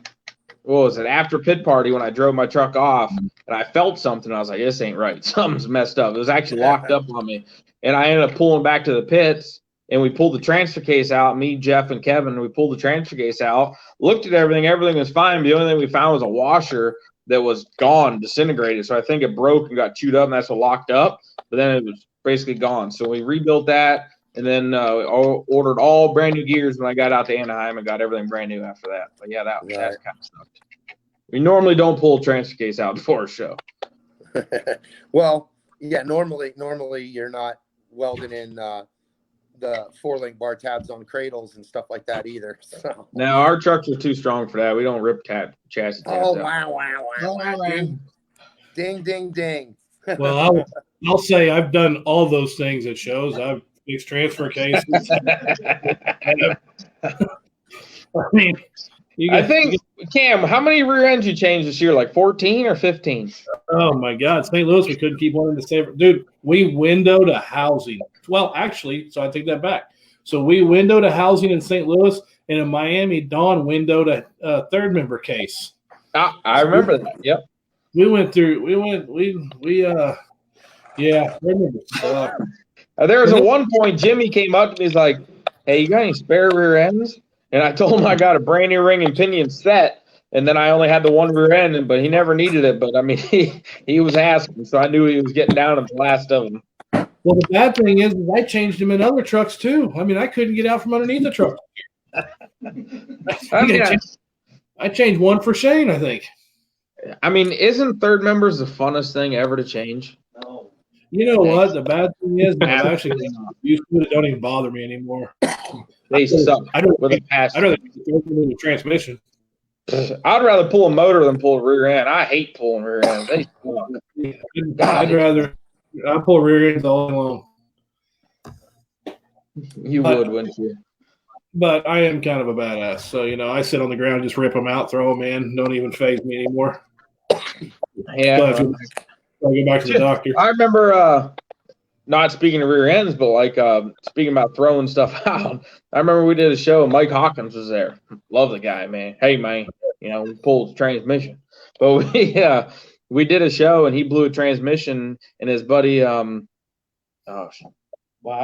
was it, after pit party when I drove my truck off and I felt something. I was like, this ain't right. Something's messed up. It was actually locked up on me. And I ended up pulling back to the pits, and we pulled the transfer case out. Me, Jeff, and Kevin, we pulled the transfer case out, looked at everything. Everything was fine. The only thing we found was a washer that was gone, disintegrated. So I think it broke and got chewed up, and that's what locked up. But then it was basically gone. So we rebuilt that, and then ordered all brand new gears when I got out to Anaheim and got everything brand new after that. But yeah, that kind of sucked. We normally don't pull a transfer case out before a show. Well, yeah, normally you're not welding in the 4-link bar tabs on cradles and stuff like that either. So now our trucks are too strong for that. We don't rip chassis tabs out. Wow. Ding, ding, ding. Well, I'll say I've done all those things at shows. I've fixed transfer cases. I think, Cam, how many rear ends you changed this year? Like 14 or 15? Oh, my God. St. Louis, we couldn't keep one in the same. Dude, we windowed a housing. Well, actually, so I take that back. So we windowed a housing in St. Louis, and in Miami, Dawn windowed a third member case. I remember that. Yep. We went through. Yeah. There was at one point Jimmy came up to me. He's like, "Hey, you got any spare rear ends?" And I told him I got a brand new ring and pinion set, and then I only had the one rear end, but he never needed it. But I mean, he was asking, so I knew he was getting down to the last of them. Well, the bad thing is I changed them in other trucks too. I mean, I couldn't get out from underneath the truck. I changed one for Shane, I think. I mean, isn't third members the funnest thing ever to change? No. You know what? The bad thing is, I've actually used to it. It don't even bother me anymore. They suck I'd rather, with a passion. I'd rather do the transmission. I'd rather pull a motor than pull a rear end. I hate pulling rear ends. They I'd pull rear ends all day long. You would, wouldn't you? But I am kind of a badass. So, I sit on the ground, just rip them out, throw them in. Don't even faze me anymore. Yeah. So I go back to the doctor. I remember, not speaking of rear ends, but speaking about throwing stuff out. I remember we did a show and Mike Hawkins was there. Love the guy, man. Hey, man, we pulled the transmission. But we did a show and he blew a transmission and his buddy, I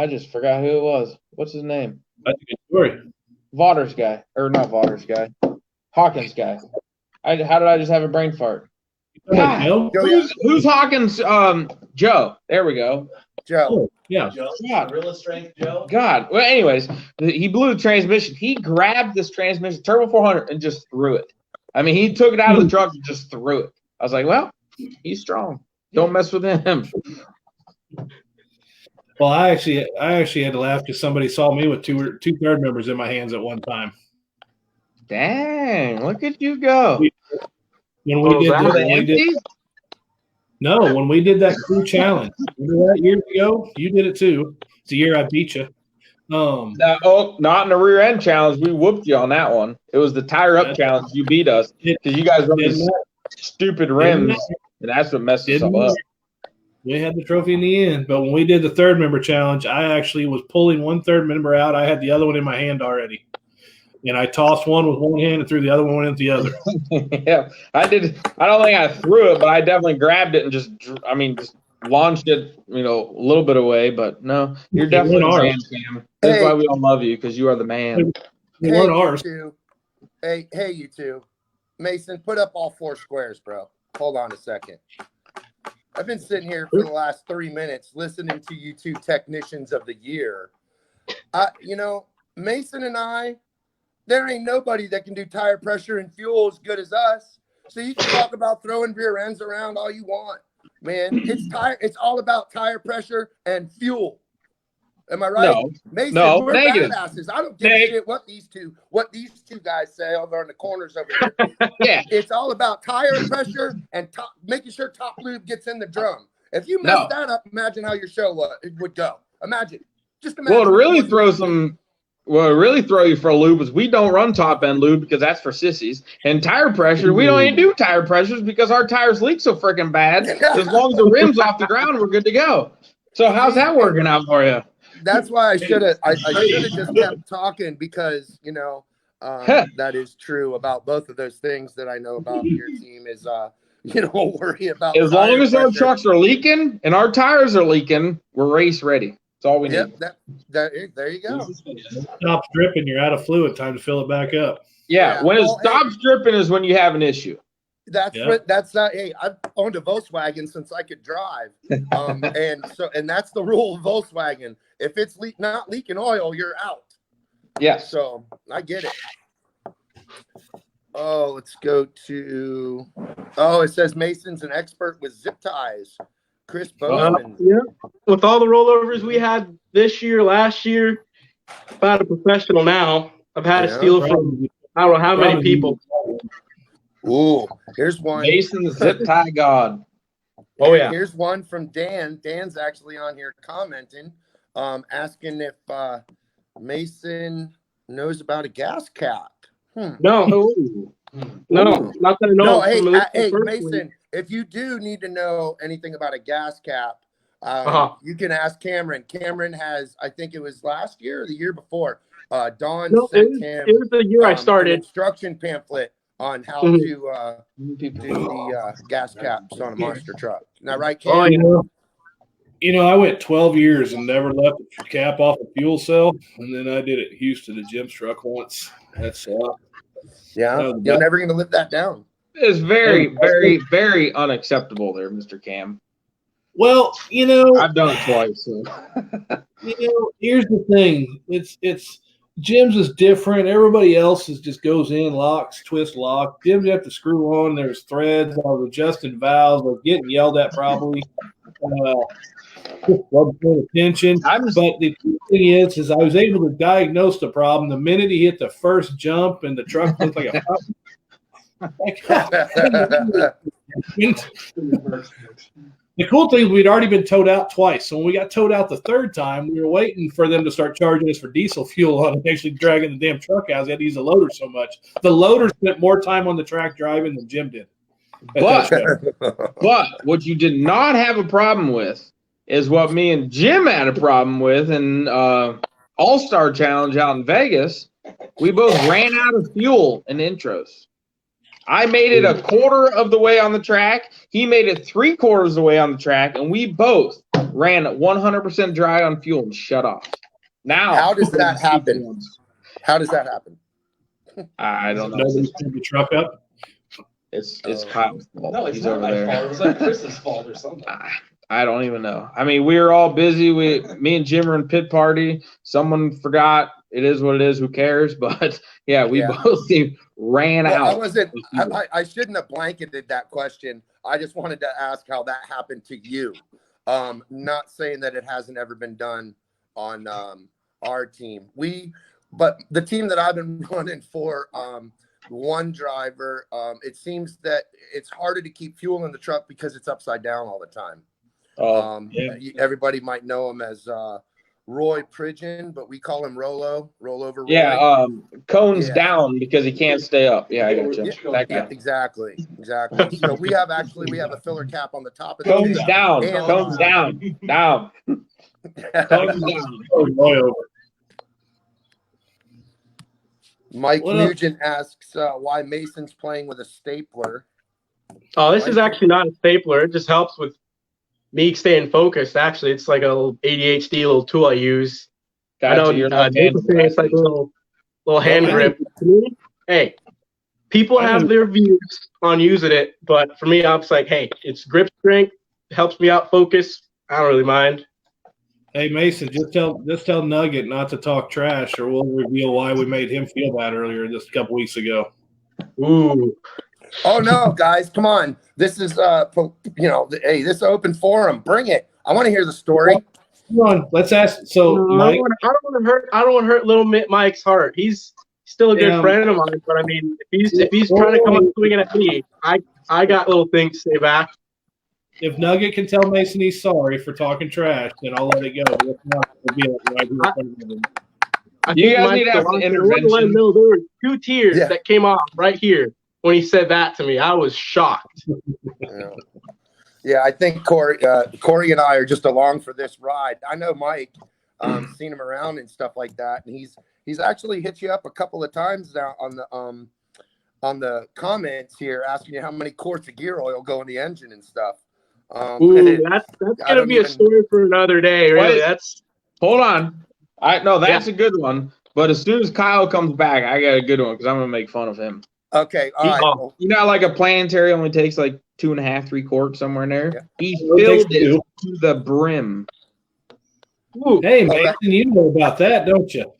just forgot who it was. What's his name? That's a good story. Vaughters guy, or not Vaughters guy, Hawkins guy. How did I just have a brain fart? God, who's Hawkins? Joe. There we go. Joe. Oh, yeah. Joe, God. Gorilla Strength Joe. God. Well, anyways, he blew the transmission. He grabbed this transmission, Turbo 400, and just threw it. I mean, he took it out of the truck and just threw it. I was like, well, he's strong. Don't mess with him. Well, I actually had to laugh because somebody saw me with two third members in my hands at one time. Dang, look at you go. When we did that crew challenge, remember that years ago? You did it too. It's the year I beat you. Not in the rear end challenge. We whooped you on that one. It was the tire up challenge. You beat us because you guys run these stupid rims, and that's what messed us all up. We had the trophy in the end, but when we did the third member challenge, I actually was pulling one third member out. I had the other one in my hand already, and I tossed one with one hand and threw the other one with the other. Yeah, I did. I don't think I threw it, but I definitely grabbed it and just launched it, a little bit away. But no, you're definitely the man, Cam. That's why we all love you, because you are the man. You weren't ours. Hey, you two. Mason, put up all 4 squares, bro. Hold on a second. I've been sitting here for the last 3 minutes listening to you two technicians of the year. Mason and I, there ain't nobody that can do tire pressure and fuel as good as us. So you can talk about throwing rear ends around all you want, man. It's all about tire pressure and fuel. Am I right? Mason, we're badasses. I don't give a shit what these two guys say over in the corners over here. Yeah. It's all about tire pressure and making sure top lube gets in the drum. If you mess that up, imagine how your show would go. Imagine. Just imagine. Well, to really throw you for a loop is we don't run top end lube because that's for sissies. And tire pressure, we don't even do tire pressures because our tires leak so freaking bad. As long as the rim's off the ground, we're good to go. So how's that working out for you? That's why I should have just kept talking, because that is true about both of those things that I know about your team is worry about as long as our trucks are leaking and our tires are leaking, we're race ready. That's all we need. There you go. Stops dripping, you're out of fluid. Time to fill it back up. Yeah, when it stops dripping is when you have an issue. Hey, I've owned a Volkswagen since I could drive, and that's the rule of Volkswagen. If it's not leaking oil, you're out. Yeah. So I get it. Oh, let's go to. Oh, it says Mason's an expert with zip ties. Chris Bowman. Yeah. With all the rollovers we had this year, last year, I've had a professional now. I've had to steal from I don't know how many people. Ooh, here's one. Mason the zip tie god. Oh yeah. Here's one from Dan. Dan's actually on here commenting, asking if Mason knows about a gas cap. No, not that I know. No, hey, Mason, if you do need to know anything about a gas cap, you can ask Cameron. Cameron has, I think it was last year or the year before. Dawn sent him. It was the year I started. An instruction pamphlet on how to do the gas caps on a monster truck. Isn't that right, Cam? I went 12 years and never left the cap off a fuel cell, and then I did it in Houston to Jim's truck once. That's yeah, you're never going to live that down. It's very, very, very unacceptable there, Mr. Cam. Well, I've done it twice. So. Here's the thing. It's Jim's is different. Everybody else's just goes in, locks, twist, lock. Jim's you have to screw on. There's threads. I was adjusting valves. I was getting yelled at probably. wasn't paying attention. But the thing is I was able to diagnose the problem the minute he hit the first jump and the truck looked like a The cool thing is we'd already been towed out twice. So when we got towed out the third time, we were waiting for them to start charging us for diesel fuel on actually dragging the damn truck out. They had to use the loader so much. The loader spent more time on the track driving than Jim did. But what you did not have a problem with is what me and Jim had a problem with in All-Star Challenge out in Vegas. We both ran out of fuel in intros. I made it a quarter of the way on the track. He made it 3/4 of the way on the track, and we both ran 100% dry on fuel and shut off. Now, how does that happen? How does that happen? I don't know. Nobody turned the truck up. It's Kyle's fault. No, it's He's not over my there. fault. It was like Chris's fault or something. I don't even know. I mean, we were all busy. Me and Jim were in pit party. Someone forgot. It is what it is. Who cares? But yeah, we both ran out. I shouldn't have blanketed that question. I just wanted to ask how that happened to you. Not saying that it hasn't ever been done on our team. But the team that I've been running for, one driver, it seems that it's harder to keep fuel in the truck because it's upside down all the time. Everybody might know him as Roy Pridgeon, but we call him Rollover Roy. Yeah, cones down because he can't stay up. Yeah, I got you. Yeah, exactly. So we have a filler cap on the top of the cones down. Cones down. Cones down. Mike Nugent asks why Mason's playing with a stapler. Oh, this is actually not a stapler. It just helps with me staying focused. Actually, it's like a little ADHD little tool I use. I know it's like a little hand grip. Hey, people have their views on using it, but for me, I'm just like, hey, it's grip strength, helps me out focus. I don't really mind. Hey Mason, just tell Nugget not to talk trash, or we'll reveal why we made him feel bad earlier just a couple weeks ago. Ooh. Oh no, guys, come on! This is hey, this open forum. Bring it. I want to hear the story. Come on, let's ask. So, Mike, I don't want to hurt little Mike's heart. He's still a good friend of mine, but I mean, if he's trying to come up swinging at me, I got little things to say back. If Nugget can tell Mason he's sorry for talking trash, then I'll let it go. You guys need to have an intervention. There were 2 tears that came off right here when he said that to me. I was shocked. Yeah, I think Cory and I are just along for this ride. I know Mike, seen him around and stuff like that, and he's actually hit you up a couple of times now on the comments here, asking you how many quarts of gear oil go in the engine and stuff. That's gonna be a story for another day. Really, hold on. That's a good one. But as soon as Kyle comes back, I got a good one because I'm gonna make fun of him. Okay, all right. You know, like a planetary only takes like 2.5, 3 quarts somewhere in there. Yeah. He filled it to the brim. Ooh. Hey, Mason, you know about that, don't you?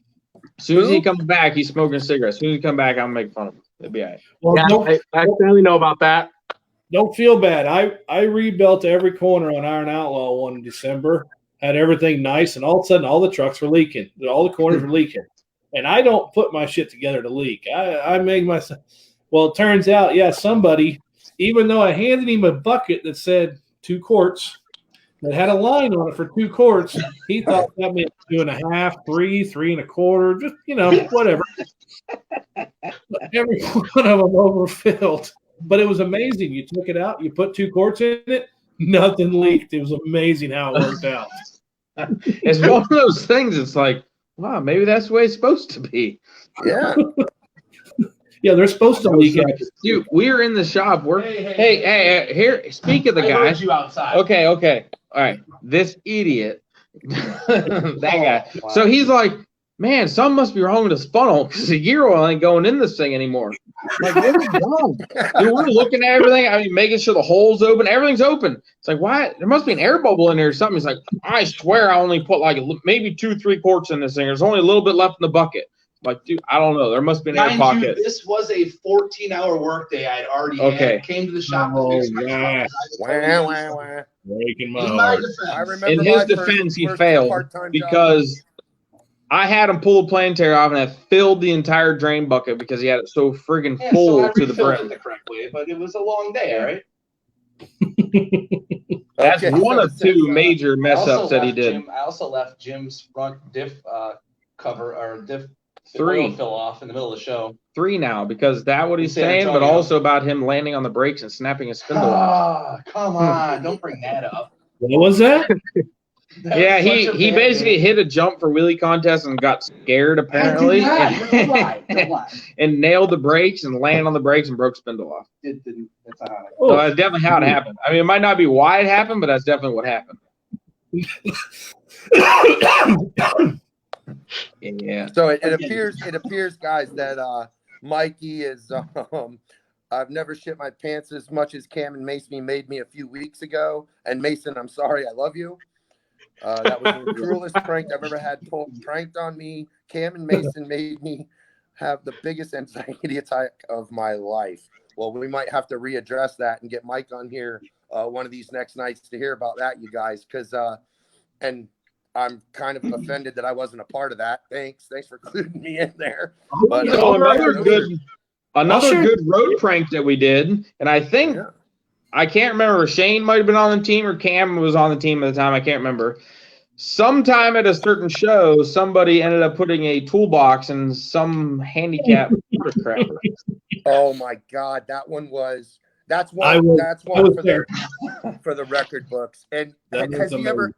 As soon as he comes back, he's smoking cigarettes. As soon as he comes back, I'm gonna make fun of him. It'll be all right. Well, I definitely know about that. Don't feel bad. I rebuilt every corner on Iron Outlaw one in December. Had everything nice, and all of a sudden, all the trucks were leaking. All the corners were leaking. And I don't put my shit together to leak. I make myself. Well, it turns out, somebody, even though I handed him a bucket that said 2 quarts, that had a line on it for 2 quarts, he thought that meant 2.5, 3, 3.25, just, whatever. Every one of them overfilled. But it was amazing. You took it out, you put 2 quarts in it, nothing leaked. It was amazing how it worked out. It's one of those things. It's like, wow, maybe that's the way it's supposed to be. Yeah. Yeah, they're supposed to leak out. Dude, we're in the shop. Hey, here, speak of the guy. You outside. Okay. All right. This idiot, that guy. Wow. So he's like, man, something must be wrong with this funnel because the gear oil ain't going in this thing anymore. Like, what is wrong? Dude, we're looking at everything. I mean, making sure the hole's open. Everything's open. It's like, why? There must be an air bubble in there or something. He's like, I swear I only put like maybe 2-3 quarts in this thing. There's only a little bit left in the bucket. Like, dude, I don't know. There must be an air pocket. This was a 14-hour workday. I had already came to the shop. Breaking my In my heart. defense, I remember In his my defense, he first failed part-time job. because I had him pull the planetary off and it filled the entire drain bucket because he had it so friggin' yeah, full so I to the refilled brim. it the correct way, but it was a long day, all right? That's Okay, one so of it two says, major mess ups that he did. I also left Jim's front diff cover or diff Three. oil fill off in the middle of the show. 3 now because that what he's In San saying, but Antonio. also about him landing on the brakes and snapping his spindle off. Come on, don't bring that up. What was that? Yeah, he basically hit a jump for wheelie contest and got scared apparently, Don't lie. and nailed the brakes and landed on the brakes and broke spindle off. It didn't. That's not how it So that's definitely how it happened. I mean, it might not be why it happened, but that's definitely what happened. Yeah. So it appears, guys, that Mikey is. I've never shit my pants as much as Cam and Mason made me a few weeks ago. And Mason, I'm sorry, I love you. That was the cruelest prank I've ever had pranked on me. Cam and Mason made me have the biggest anxiety attack of my life. Well, we might have to readdress that and get Mike on here one of these next nights to hear about that, you guys. Because and I'm kind of offended that I wasn't a part of that. Thanks for including me in there. But another good road prank that we did, and I think I can't remember. Shane might have been on the team or Cam was on the team at the time. I can't remember. Sometime at a certain show, somebody ended up putting a toolbox in some handicap crapper. Oh my God, that's one for the record books. And has he ever?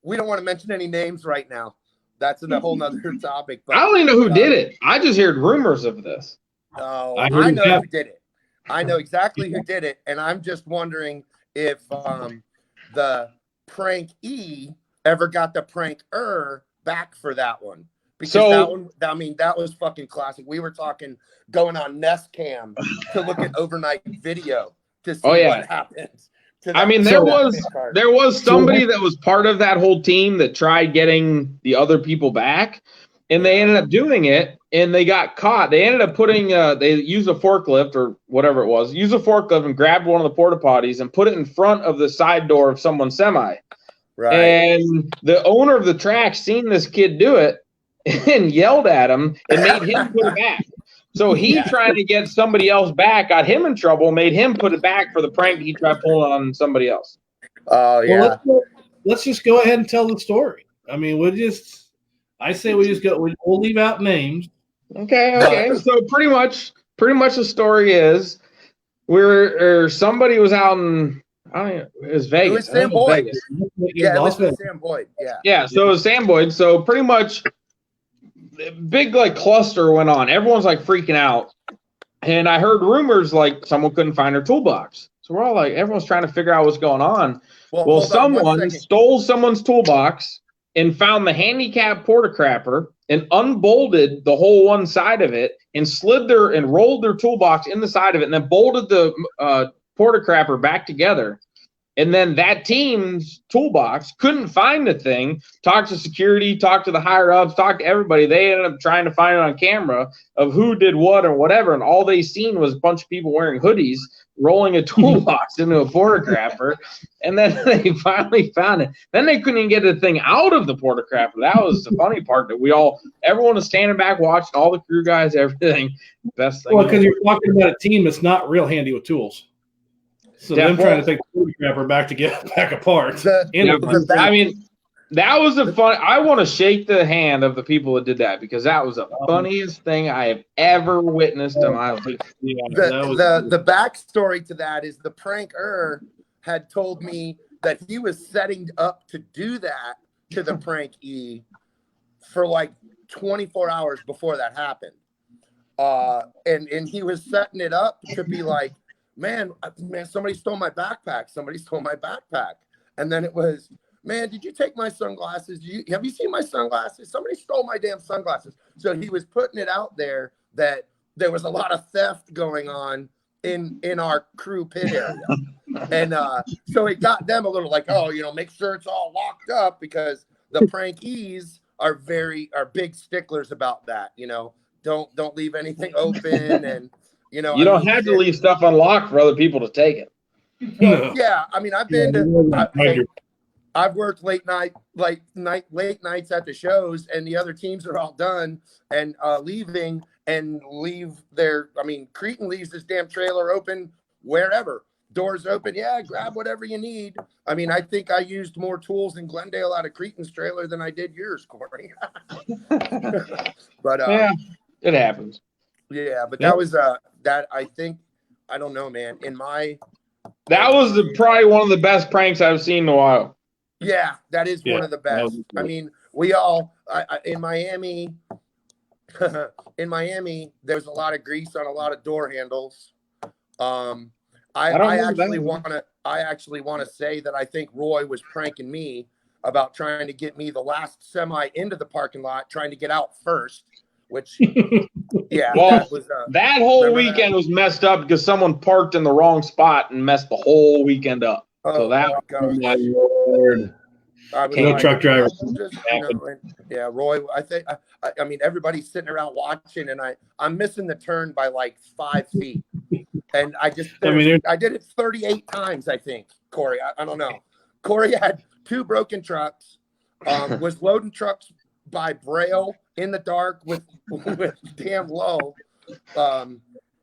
We don't want to mention any names right now. That's a whole nother topic. But I don't even know who did it. I just heard rumors of this. Oh, I know who did it. I know exactly who did it, and I'm just wondering if the prank ever got the prank back for that one. Because that one, I mean, that was fucking classic. We were talking going on Nest Cam to look at overnight video to see what happens. I mean, there was somebody that was part of that whole team that tried getting the other people back, and they ended up doing it, and they got caught. They ended up putting they used a forklift or whatever it was, used a forklift and grabbed one of the porta potties and put it in front of the side door of someone's semi. Right. And the owner of the track seen this kid do it and yelled at him and made him put it back. So he tried to get somebody else back, got him in trouble, made him put it back for the prank he tried pulling on somebody else. Oh, yeah. Well, let's just go ahead and tell the story. I mean, we'll leave out names. Okay. So pretty much the story is somebody was out in, I don't know, it was Vegas. It was Sam Boyd. Vegas. Yeah, it was Sam Boyd. Yeah. Yeah, so it was Sam Boyd. So pretty much big cluster went on. Everyone's freaking out. And I heard rumors someone couldn't find their toolbox. So we're all everyone's trying to figure out what's going on. Well, someone stole someone's toolbox and found the handicap porta crapper and unbolted the whole one side of it and rolled their toolbox in the side of it and then bolted the porta crapper back together. And then that team's toolbox couldn't find the thing, talked to security, talked to the higher-ups, talked to everybody. They ended up trying to find it on camera of who did what or whatever, and all they seen was a bunch of people wearing hoodies rolling a toolbox into a porta crapper, and then they finally found it. Then they couldn't even get the thing out of the porta crapper. That was the funny part, that everyone was standing back watching, all the crew guys, everything. Best thing. Well, because you're talking about a team that's not real handy with tools. So them trying to take the crapper back apart. I mean, that was the fun. I want to shake the hand of the people that did that because that was the funniest thing I have ever witnessed in my life. The backstory to that is the pranker had told me that he was setting up to do that to the prank for 24 hours before that happened. And he was setting it up to be man, somebody stole my backpack. And then it was, man, did you take my sunglasses? Have you seen my sunglasses? Somebody stole my damn sunglasses. So he was putting it out there that there was a lot of theft going on in our crew pit area. And so it got them a little make sure it's all locked up because the prankies are big sticklers about that. Don't leave anything open and, you don't have to leave stuff unlocked for other people to take it. Well, No. yeah. I mean, I've been I've worked late nights at the shows, and the other teams are all done and leaving and leave their. I mean, Cretan leaves this damn trailer open wherever. Doors open. Yeah, grab whatever you need. I mean, I think I used more tools in Glendale out of Cretan's trailer than I did yours, Cory. But Yeah, it happens. yeah, but that was that. I think I don't know, man. That was probably one of the best pranks I've seen in a while. Yeah, that is one of the best. I mean, we all in Miami. In Miami, there's a lot of grease on a lot of door handles. I actually want to say that I think Roy was pranking me about trying to get me the last semi into the parking lot, trying to get out first. Which, yeah, well, that whole weekend was messed up because someone parked in the wrong spot and messed the whole weekend up. Oh, so my Lord. Truck driver. Yeah, Roy. I think. I mean, everybody's sitting around watching, and I'm missing the turn by like 5 feet, and I did it 38 times. I think, Cory. I don't know. Cory had 2 broken trucks. Was loading trucks by Braille in the dark with damn low.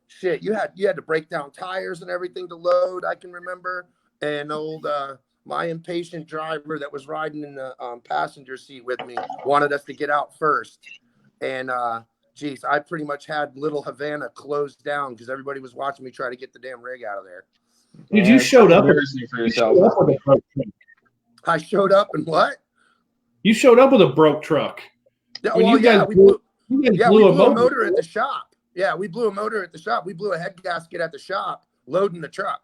Shit, you had to break down tires and everything to load. I can remember, and old. My impatient driver that was riding in the passenger seat with me wanted us to get out first. And, geez, I pretty much had Little Havana closed down because everybody was watching me try to get the damn rig out of there. Dude, you showed up for yourself. I showed up and what? You showed up with a broke truck. We blew a motor at the shop. Yeah, we blew a motor at the shop. We blew a head gasket at the shop loading the truck.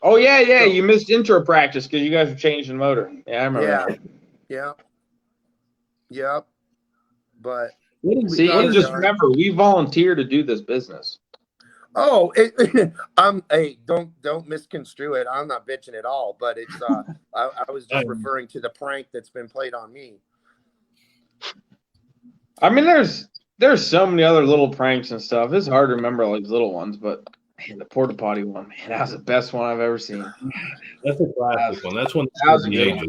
Oh, yeah. So, you missed intro practice because you guys were changing the motor. Yeah, I remember. Yeah. But see, just remember, we volunteer to do this business. Oh, hey, don't misconstrue it. I'm not bitching at all, but it's I was just referring to the prank that's been played on me. I mean, there's so many other little pranks and stuff. It's hard to remember like little ones, but man, the porta potty one, man, that was the best one I've ever seen. That's a classic one. That's one that was a good one.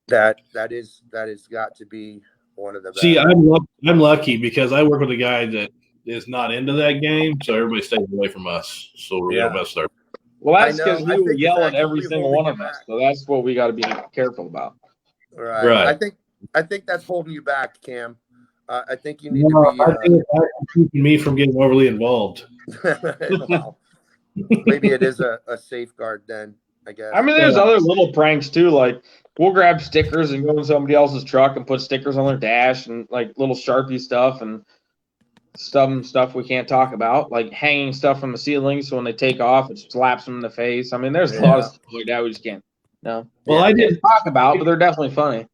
That is got to be one of the best. See, I'm lucky because I work with a guy that is not into that game, so everybody stays away from us. So we're gonna mess there. Well, that's because he will yell at every single one of us. So that's what we got to be careful about. Right. I think that's holding you back, Cam. I think you need to be. I think it's keeping me from getting overly involved. Well, maybe it is a safeguard then, I guess. I mean, there's other little pranks too. Like we'll grab stickers and go in somebody else's truck and put stickers on their dash and like little Sharpie stuff and stuff we can't talk about, like hanging stuff from the ceiling. So when they take off, it slaps them in the face. I mean, there's a lot of stuff like that we just can't. No. Well, I did talk about, but they're definitely funny.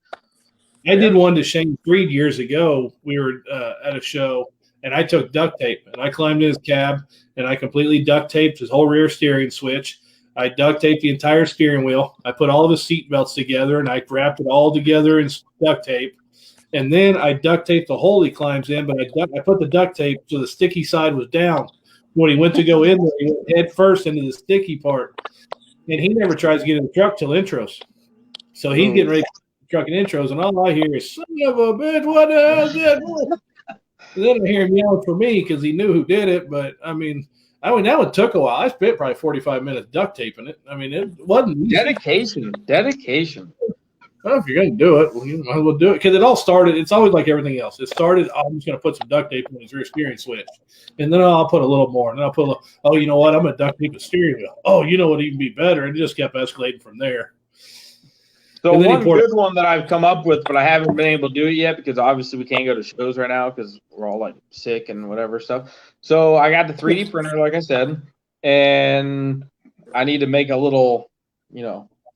I did one to Shane Freed years ago. We were at a show, and I took duct tape, and I climbed in his cab, and I completely duct taped his whole rear steering switch. I duct taped the entire steering wheel. I put all of his seat belts together, and I wrapped it all together in duct tape. And then I duct taped the hole he climbs in, but I put the duct tape so the sticky side was down. When he went to go in there, he went head first into the sticky part. And he never tries to get in the truck till intros. So he's getting ready for truck and intros, and all I hear is, son of a bitch, what the hell is that? And then I hear him yelling for me because he knew who did it. But, I mean, that one took a while. I spent probably 45 minutes duct taping it. I mean, it wasn't easy. Dedication. Well, if you're going to do it, well, you might as well do it. Because it all started, it's always like everything else. It started, I'm just going to put some duct tape on his rear steering switch. And then I'll put a little more. And then I'll put you know what? I'm going to duct tape the steering wheel. Oh, you know what? Even be better. And it just kept escalating from there. So one good one that I've come up with, but I haven't been able to do it yet because obviously we can't go to shows right now because we're all like sick and whatever stuff. So I got the 3D printer, like I said, and I need to make a little,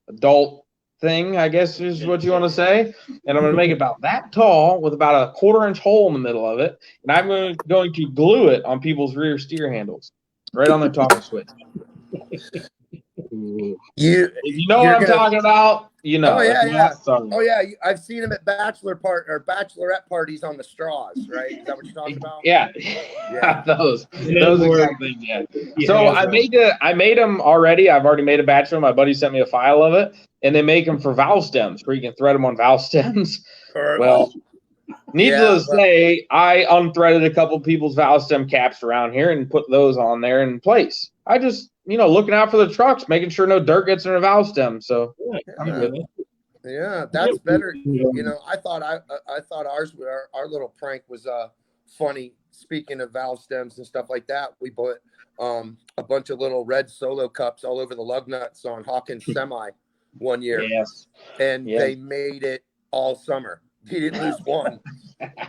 adult thing, I guess is what you want to say. And I'm going to make it about that tall with about a 1/4-inch hole in the middle of it. And I'm going to glue it on people's rear steer handles, right on their toggle switch. If you know what I'm talking about, You know, Oh yeah, like yeah. last summer. Oh yeah. I've seen him at bachelorette parties on the straws. Right? Is that what you're talking about? Yeah, Yeah. those Yeah, exact things. Yeah. he So has I made them already. I've already made a batch of them. My buddy sent me a file of it, and they make them for valve stems, where you can thread them on valve stems. Well, needless to say, I unthreaded a couple people's valve stem caps around here and put those on there in place. I just, looking out for the trucks, making sure no dirt gets in a valve stem. So I'm good. Yeah, that's better. I thought our little prank was funny. Speaking of valve stems and stuff like that, we put a bunch of little red Solo cups all over the lug nuts on Hawkins semi one year. Yes. And they made it all summer. He didn't lose one.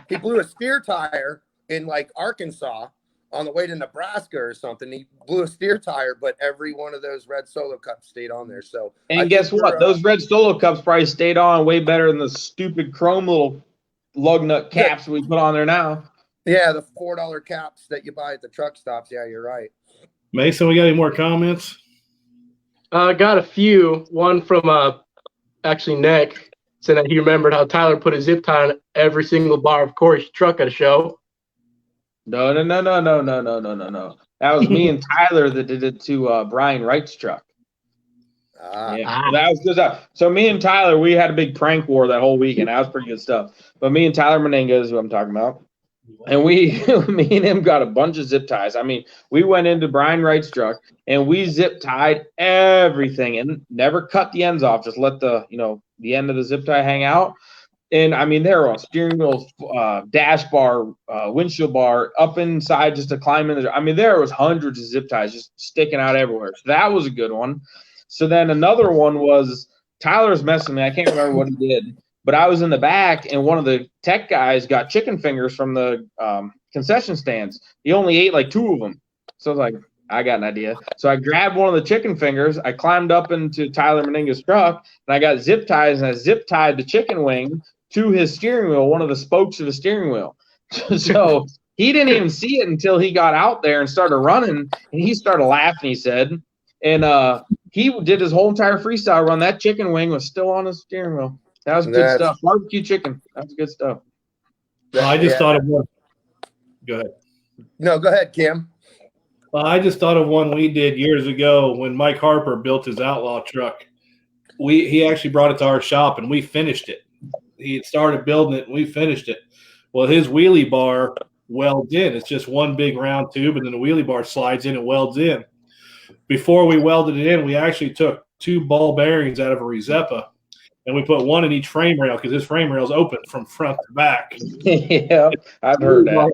He blew a steer tire in like Arkansas on the way to Nebraska or something. He blew a steer tire, but every one of those red Solo cups stayed on there. So, and guess what? Those red Solo cups probably stayed on way better than the stupid chrome little lug nut caps we put on there now. Yeah, the $4 caps that you buy at the truck stops. Yeah, you're right. Mason, we got any more comments? I got a few. One from actually Nick said that he remembered how Tyler put a zip tie on every single bar of Cory's truck at a show. No. That was me and Tyler that did it to Brian Wright's truck. That was good stuff. So me and Tyler, we had a big prank war that whole weekend. That was pretty good stuff. But me and Tyler Menendez is who I'm talking about. And me and him got a bunch of zip ties. I mean, we went into Brian Wright's truck and we zip tied everything and never cut the ends off. Just let the end of the zip tie hang out. And I mean, they were on steering wheel, dash bar, windshield bar, up inside just to climb in. I mean, there was hundreds of zip ties just sticking out everywhere. So that was a good one. So then another one was Tyler's messing me. I can't remember what he did, but I was in the back and one of the tech guys got chicken fingers from the concession stands. He only ate like 2 of them. So I was like, I got an idea. So I grabbed one of the chicken fingers. I climbed up into Tyler Menendez's truck and I got zip ties and I zip tied the chicken wing to his steering wheel, one of the spokes of the steering wheel. So he didn't even see it until he got out there and started running, and he started laughing, he said. And he did his whole entire freestyle run. That chicken wing was still on his steering wheel. That was good stuff. Barbecue chicken. That was good stuff. I just thought of one. Go ahead. No, go ahead, Kim. I just thought of one we did years ago when Mike Harper built his Outlaw truck. He actually brought it to our shop, and we finished it. He had started building it, and we finished it. Well, his wheelie bar welds in. It's just one big round tube, and then the wheelie bar slides in and welds in. Before we welded it in, we actually took 2 ball bearings out of a Rezepa, and we put one in each frame rail because this frame rail is open from front to back. Yeah, I've heard that.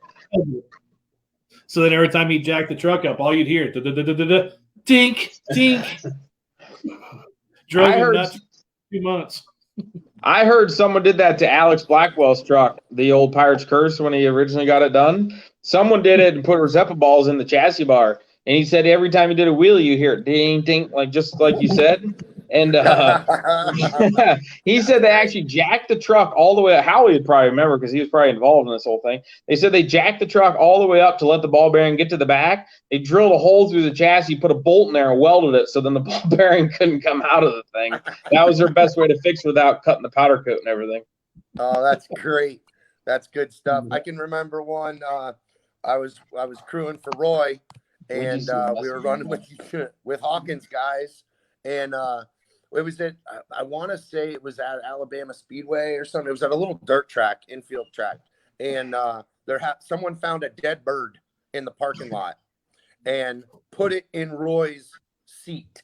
So then every time he jacked the truck up, all you'd hear, dink, dink. Drove him nuts for 2 months. I heard someone did that to Alex Blackwell's truck, the old Pirate's Curse, when he originally got it done. Someone did it and put Rezepa balls in the chassis bar. And he said every time he did a wheelie, you hear it ding, ding, just like you said. And he said they actually jacked the truck all the way up. Howie would probably remember because he was probably involved in this whole thing. They said they jacked the truck all the way up to let the ball bearing get to the back. They drilled a hole through the chassis, put a bolt in there, and welded it so then the ball bearing couldn't come out of the thing. That was their best way to fix it without cutting the powder coat and everything. Oh, that's great. That's good stuff. I can remember one. I was crewing for Roy, and we were running with Hawkins guys, and it was at, I want to say it was at Alabama Speedway or something. It was at a little dirt track, infield track, and someone found a dead bird in the parking lot and put it in Roy's seat.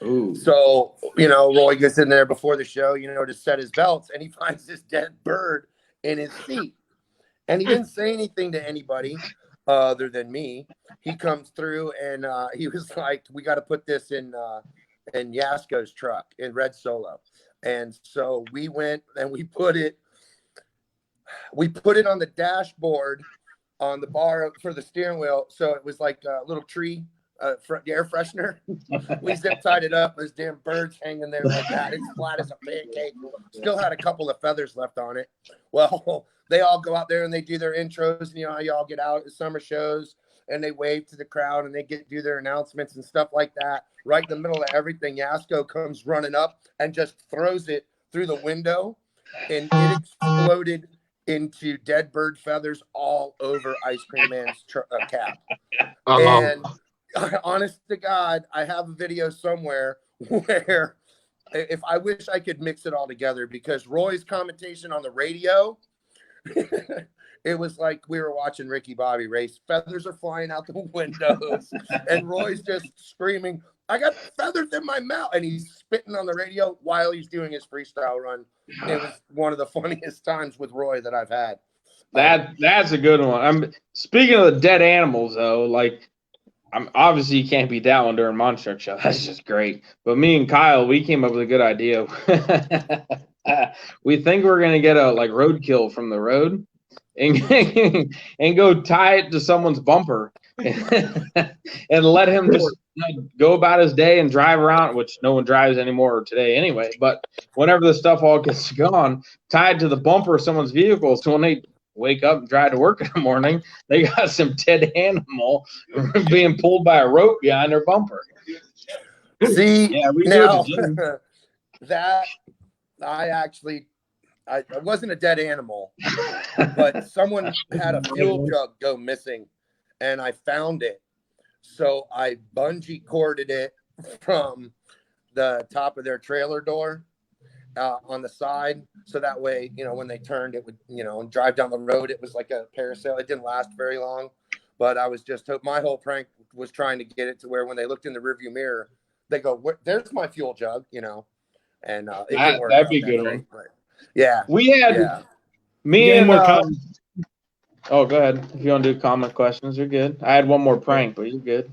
Ooh. So, Roy gets in there before the show, to set his belts, and he finds this dead bird in his seat. And he didn't say anything to anybody other than me. He comes through and he was like, we got to put this in Yasko's truck in Red Solo. And so we went and we put it on the dashboard on the bar for the steering wheel. So it was like a little tree, air freshener. We zip tied it up. There's damn birds hanging there like that. It's flat as a pancake. Still had a couple of feathers left on it. Well, they all go out there and they do their intros. And how y'all get out at summer shows and they wave to the crowd and they do their announcements and stuff like that. Right in the middle of everything, Yasko comes running up and just throws it through the window, and it exploded into dead bird feathers all over Ice Cream Man's cap. And honest to God, I have a video somewhere where if I wish I could mix it all together, because Roy's commentation on the radio, it was like we were watching Ricky Bobby race. Feathers are flying out the windows, and Roy's just screaming, "I got feathers in my mouth," and he's spitting on the radio while he's doing his freestyle run. It was one of the funniest times with Roy that I've had. That's a good one. I'm speaking of the dead animals though, like obviously you can't beat that one during Monster Show. That's just great. But me and Kyle, we came up with a good idea. We think we're gonna get a like roadkill from the road and go tie it to someone's bumper and let him just go about his day and drive around, which no one drives anymore today anyway. But whenever the stuff all gets gone, tied to the bumper of someone's vehicle, so when they wake up and drive to work in the morning, they got some dead animal being pulled by a rope behind their bumper. See, yeah, we now, do that I wasn't a dead animal, but someone had a fuel jug go missing, and I found it. So I bungee corded it from the top of their trailer door on the side. So that way, when they turned, it would, drive down the road. It was like a parasail. It didn't last very long, but I was just, my whole prank was trying to get it to where when they looked in the rearview mirror, they go, "There's my fuel jug," and it didn't work. That'd be a good one. But yeah. We had me and oh, go ahead. If you want to do comment questions, you're good. I had one more prank, but you're good.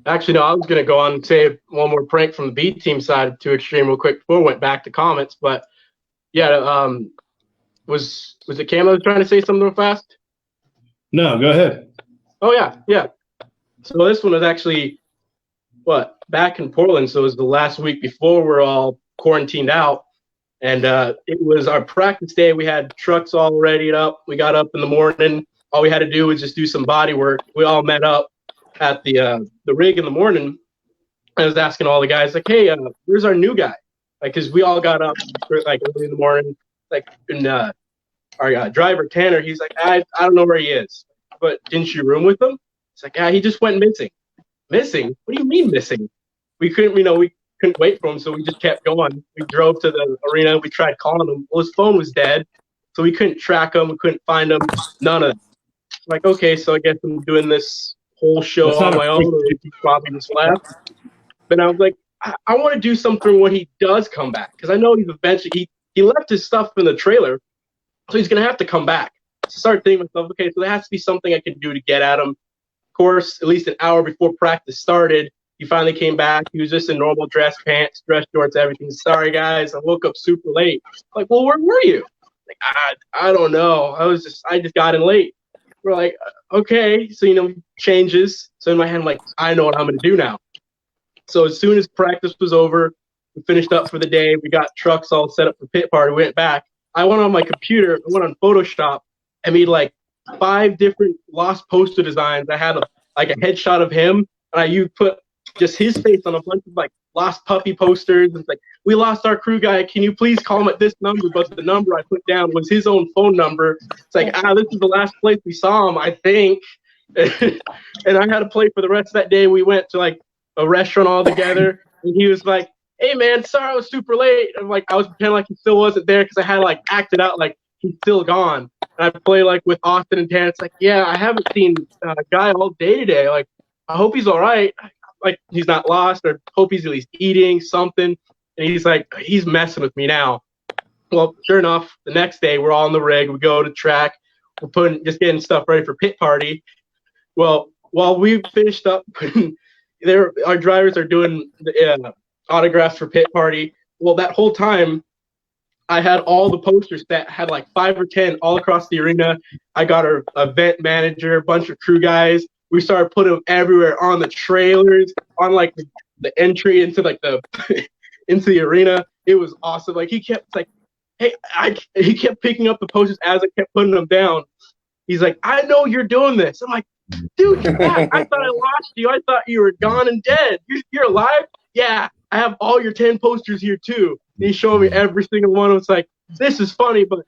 Actually, no, I was going to go on and say one more prank from the B team side to Extreme real quick before we went back to comments. But yeah, was it Cam that was trying to say something real fast? No, go ahead. Oh, yeah. So this one was actually, back in Portland. So it was the last week before we're all quarantined out. And it was our practice day. We had trucks all readied up. We got up in the morning. All we had to do was just do some body work. We all met up at the rig in the morning. I was asking all the guys, like, "Hey, where's our new guy?" Because we all got up like early in the morning. And our driver Tanner, he's like, I don't know where he is. But didn't you room with him? It's like, he just went missing. Missing? What do you mean missing? We couldn't, we couldn't wait for him, so we just kept going. We drove to the arena. We tried calling him. Well, his phone was dead, so we couldn't track him. We couldn't find him. None of it. Like, okay, so I guess I'm doing this whole show on my own. Or he probably just left. But I was like, I want to do something when he does come back, because I know he's eventually he left his stuff in the trailer, so he's gonna have to come back. So I started thinking to myself, okay, so there has to be something I can do to get at him. Of course, at least an hour before practice started, he finally came back. He was just in normal dress pants, dress shorts, everything. "Sorry, guys, I woke up super late." Like, "Well, where were you?" Like, I don't know. I just got in late. We're like, okay. So, changes. So in my head, I'm like, I know what I'm going to do now. So as soon as practice was over, we finished up for the day. We got trucks all set up for pit party. We went back. I went on my computer. I went on Photoshop. I made like 5 different lost poster designs. I had a headshot of him, and you put just his face on a bunch of like lost puppy posters. It's like, "We lost our crew guy. Can you please call him at this number?" But the number I put down was his own phone number. It's like, this is the last place we saw him, I think. And I had to play for the rest of that day. We went to like a restaurant all together, and he was like, "Hey man, sorry I was super late." I'm like, I was pretending like he still wasn't there because I had like acted out like he's still gone. And I play like with Austin and Tan. It's like, "Yeah, I haven't seen a guy all day today. Like, I hope he's all right. Like, he's not lost, or hope he's at least eating something." And he's like, he's messing with me now. Well, sure enough, the next day we're all on the rig. We go to track. We're just getting stuff ready for pit party. Well, while we finished up, our drivers are doing the autographs for pit party. Well, that whole time, I had all the posters that had like 5 or 10 all across the arena. I got our event manager, a bunch of crew guys. We started putting them everywhere on the trailers, on like the entry into like the into the arena. It was awesome. Like he kept like, he kept picking up the posters as I kept putting them down. He's like, I know you're doing this. I'm like, dude, you're back. I thought I lost you. I thought you were gone and dead. You're alive? Yeah, I have all your 10 posters here too. And he showed me every single one. It was like, this is funny, but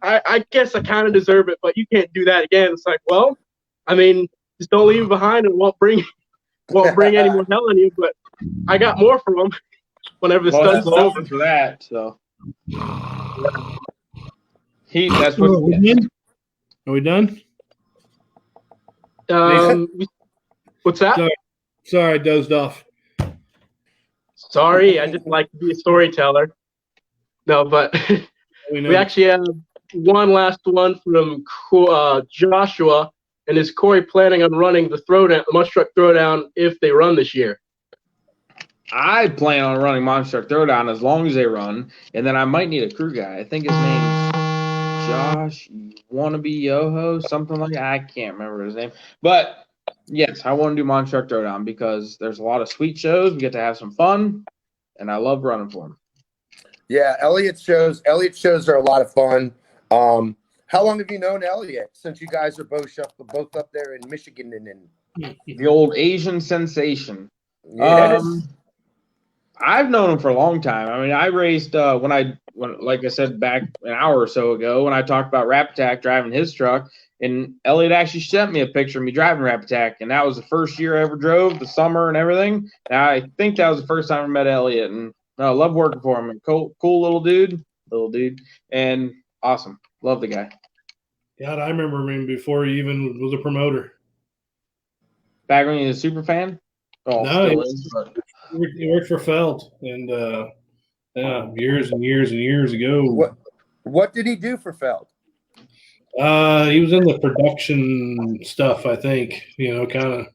I guess I kind of deserve it, but you can't do that again. It's like, well, I mean, just don't leave him behind and won't bring any more hell on you. But I got more from him whenever the stunt's over. For that, so that's Are what. we done? What's that? Sorry, I dozed off. Sorry, I just like to be a storyteller. No, but we actually have one last one from Joshua. And is Cory planning on running the Monster Truck Throwdown if they run this year? I plan on running Monster Truck Throwdown as long as they run, and then I might need a crew guy. I think his name's Josh Wannabe Yoho, something like that. I can't remember his name. But yes, I want to do Monster Truck Throwdown because there's a lot of sweet shows. We get to have some fun, and I love running for them. Yeah, Elliott shows are a lot of fun. How long have you known Elliott? Since you guys are both up there in Michigan and the old Asian sensation. Yes. I've known him for a long time. I mean, I raced when like I said back an hour or so ago when I talked about Rap Attack driving his truck, and Elliott actually sent me a picture of me driving Rap Attack, and that was the first year I ever drove, the summer and everything. And I think that was the first time I met Elliott, and I love working for him. And cool little dude, and awesome. Love the guy. God, I remember him before he even was a promoter. Back when he was a super fan? Oh, no, he worked for Felt, and years and years and years ago. What did he do for Felt? He was in the production stuff, I think. Kind of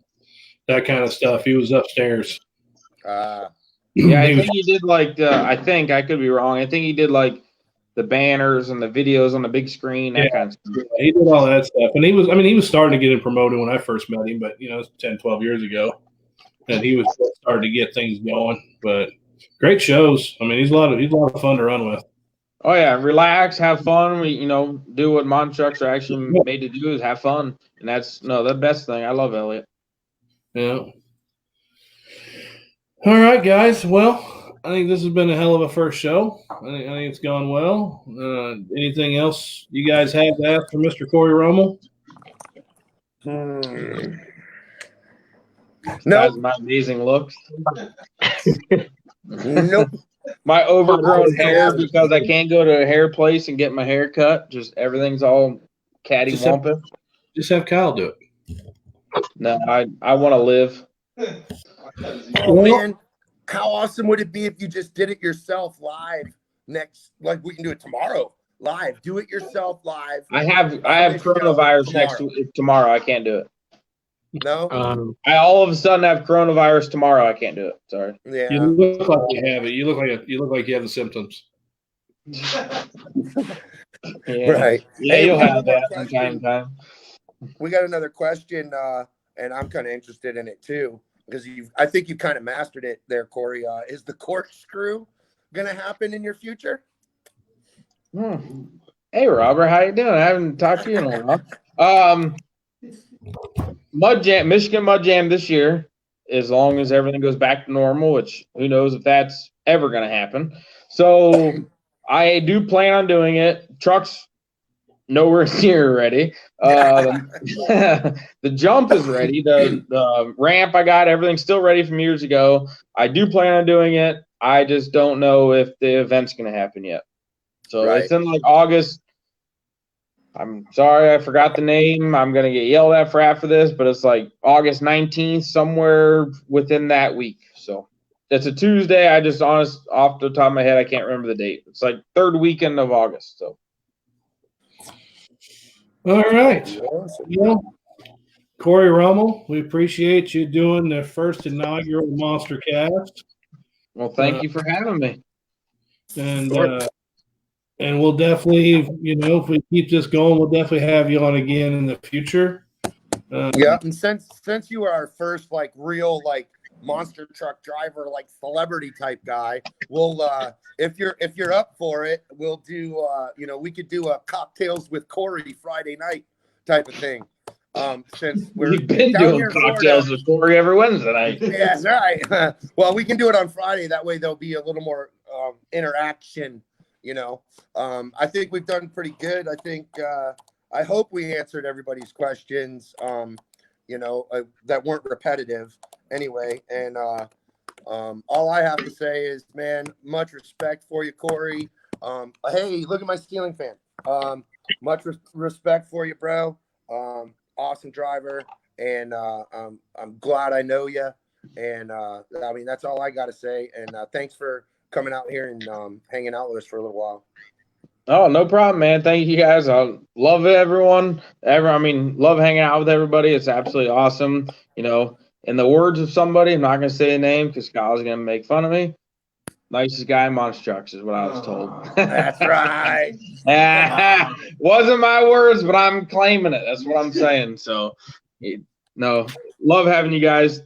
that kind of stuff. He was upstairs. Yeah, I think he did I think I could be wrong. I think he did the banners and the videos on the big screen, that kind of stuff. Yeah, he did all that stuff. And he was starting to get in promoted when I first met him, but 10, 12 years ago. And he was starting to get things going. But great shows. I mean, he's a lot of fun to run with. Oh yeah, relax, have fun. We do what Monster Trucks are actually made to do, is have fun. And that's the best thing. I love Elliott. Yeah. All right, guys. Well, I think this has been a hell of a first show. I think it's gone well. Anything else you guys have to ask for Mr. Cory Rummell? No. My amazing looks. Nope. My overgrown hair because I can't go to a hair place and get my hair cut. Just everything's all cattywampus. Just have Kyle do it. No, I want to live. Oh man, how awesome would it be if you just did it yourself live we can do it tomorrow live. Do it yourself live. I have coronavirus tomorrow. I can't do it. No. I all of a sudden have coronavirus tomorrow. I can't do it. Sorry. Yeah. You look like you have it. You look like you have the symptoms. Yeah. Right. Yeah, you'll have that from time to time. We got another question, and I'm kind of interested in it too because I think you kind of mastered it there, Cory. Is the corkscrew going to happen in your future? Hey, Robert, how you doing? I haven't talked to you in a while. Mud Jam, Michigan Mud Jam this year, as long as everything goes back to normal, which who knows if that's ever going to happen. So I do plan on doing it. Truck's nowhere near ready. The jump is ready. The ramp I got, everything's still ready from years ago. I do plan on doing it. I just don't know if the event's going to happen yet. So It's in August. I'm sorry, I forgot the name. I'm going to get yelled at for after this, but it's August 19th, somewhere within that week. So it's a Tuesday. I just off the top of my head, I can't remember the date. It's third weekend of August. So. All right. Well, Cory Rummell, we appreciate you doing the first inaugural Monster Cast. Well, thank you for having me. And we'll definitely, if we keep this going, we'll definitely have you on again in the future. Yeah, and since you are our first real monster truck driver, celebrity type guy, we'll if you're up for it, we'll do we could do a cocktails with Cory Friday night. type of thing. Since We've been down doing here in cocktails with Cory every Wednesday night. Yeah, that's right. Well, we can do it on Friday. That way there'll be a little more interaction, you know. I think we've done pretty good. I hope we answered everybody's questions, you know, that weren't repetitive anyway. And all I have to say is, man, much respect for you, Cory. Hey, look at my stealing fan. Much respect for you, bro. Awesome driver, and I'm glad I know you. And I mean, that's all I got to say. And thanks for coming out here and hanging out with us for a little while. Oh, no problem, man. Thank you guys. I love everyone. Love hanging out with everybody. It's absolutely awesome. You know, in the words of somebody, I'm not going to say a name because Kyle's going to make fun of me. Nicest guy in Monster Trucks is what I was told. That's right. Wasn't my words, but I'm claiming it. That's what I'm saying. So, no, love having you guys.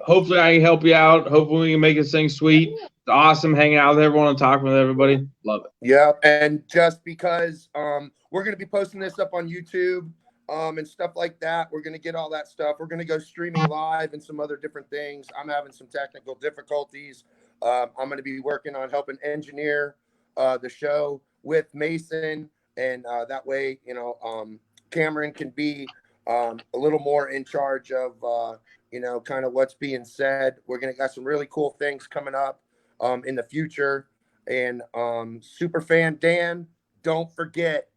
Hopefully, I can help you out. Hopefully, we can make this thing sweet. It's awesome hanging out with everyone and talking with everybody. Love it. Yeah, and just because we're going to be posting this up on YouTube and stuff like that, we're going to get all that stuff. We're going to go streaming live and some other different things. I'm having some technical difficulties. I'm going to be working on helping engineer the show with Mason, and that way, you know, Cameron can be a little more in charge of, you know, kind of what's being said. We're going to got some really cool things coming up in the future. And Superfan Dan, don't forget,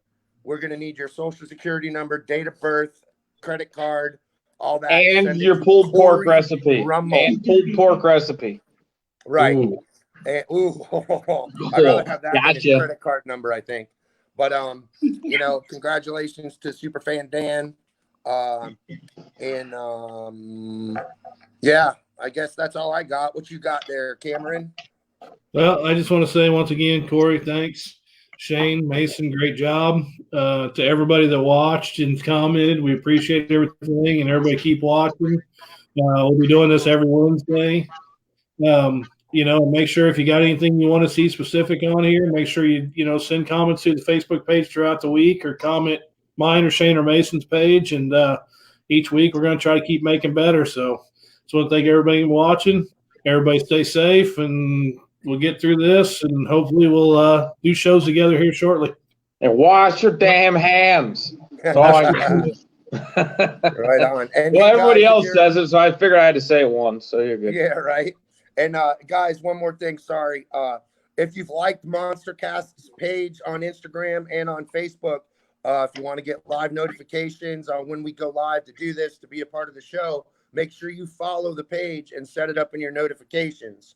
we're going to need your social security number, date of birth, credit card, all that. And your pulled pork recipe. And pulled pork recipe. Right. Ooh. And, I'd rather have that than his credit card number, I think. But, you know, congratulations to Superfan Dan. Yeah, I guess that's all I got. What you got there, Cameron? Well, I just want to say once again, Cory, thanks. Shane, Mason, great job. To everybody that watched and commented, we appreciate everything, and everybody keep watching. We'll be doing this every Wednesday. You know, make sure if you got anything you want to see specific on here, make sure you send comments to the Facebook page throughout the week, or comment mine or Shane or Mason's page. And each week we're going to try to keep making better. So just want to thank everybody for watching. Everybody stay safe, and we'll get through this, and hopefully we'll do shows together here shortly. And wash your damn hands. That's all I can do. Right on. And well, everybody else says it, so I figured I had to say it once, so you're good. Yeah, right. And guys, one more thing. Sorry. If you've liked MonsterCast's page on Instagram and on Facebook, if you want to get live notifications on when we go live to do this, to be a part of the show, make sure you follow the page and set it up in your notifications.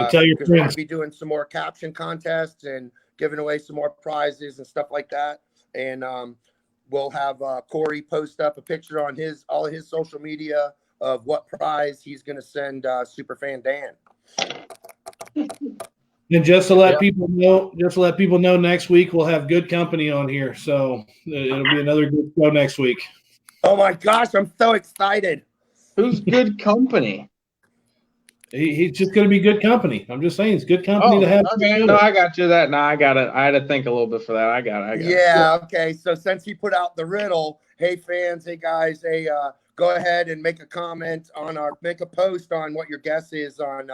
Tell your because we're going to be doing some more caption contests and giving away some more prizes and stuff like that. And we'll have Cory post up a picture on all of his social media of what prize he's going to send Superfan Dan. And just to let people know, next week we'll have good company on here, so it'll be another good show next week. Oh my gosh, I'm so excited! Who's good company? He's just going to be good company. I'm just saying, it's good company to have. Okay. No, I got you that. No, I got it. I had to think a little bit for that. I got it. Yeah. Okay. So since he put out the riddle, hey fans, hey guys, hey, go ahead and make a comment on make a post on what your guess is on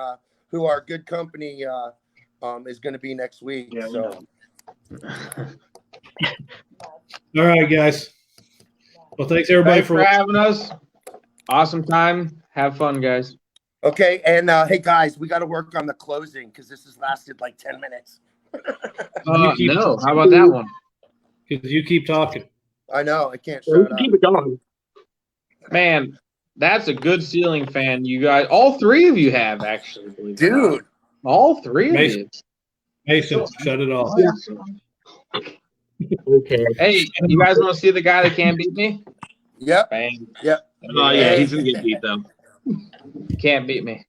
who our good company is going to be next week. Yeah, so. All right, guys. Well, thanks everybody for having us. Awesome time. Have fun, guys. Okay, and hey guys, we got to work on the closing because this has lasted like 10 minutes. No, how about that one? Because you keep talking. I know, I can't shut up. Keep it going. Man, that's a good ceiling fan. You guys, all three of you have actually. Dude, all three of you. Mason, shut it off. Okay. Hey, you guys want to see the guy that can't beat me? Yep. Bang. Yep. Oh yeah, he's gonna get beat though. Can't beat me.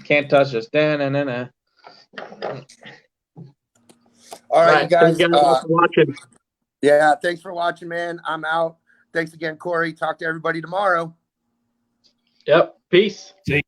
Can't touch us. Da-na-na-na. All right, guys. Thanks for watching. Yeah, thanks for watching, man. I'm out. Thanks again, Cory. Talk to everybody tomorrow. Yep. Peace. See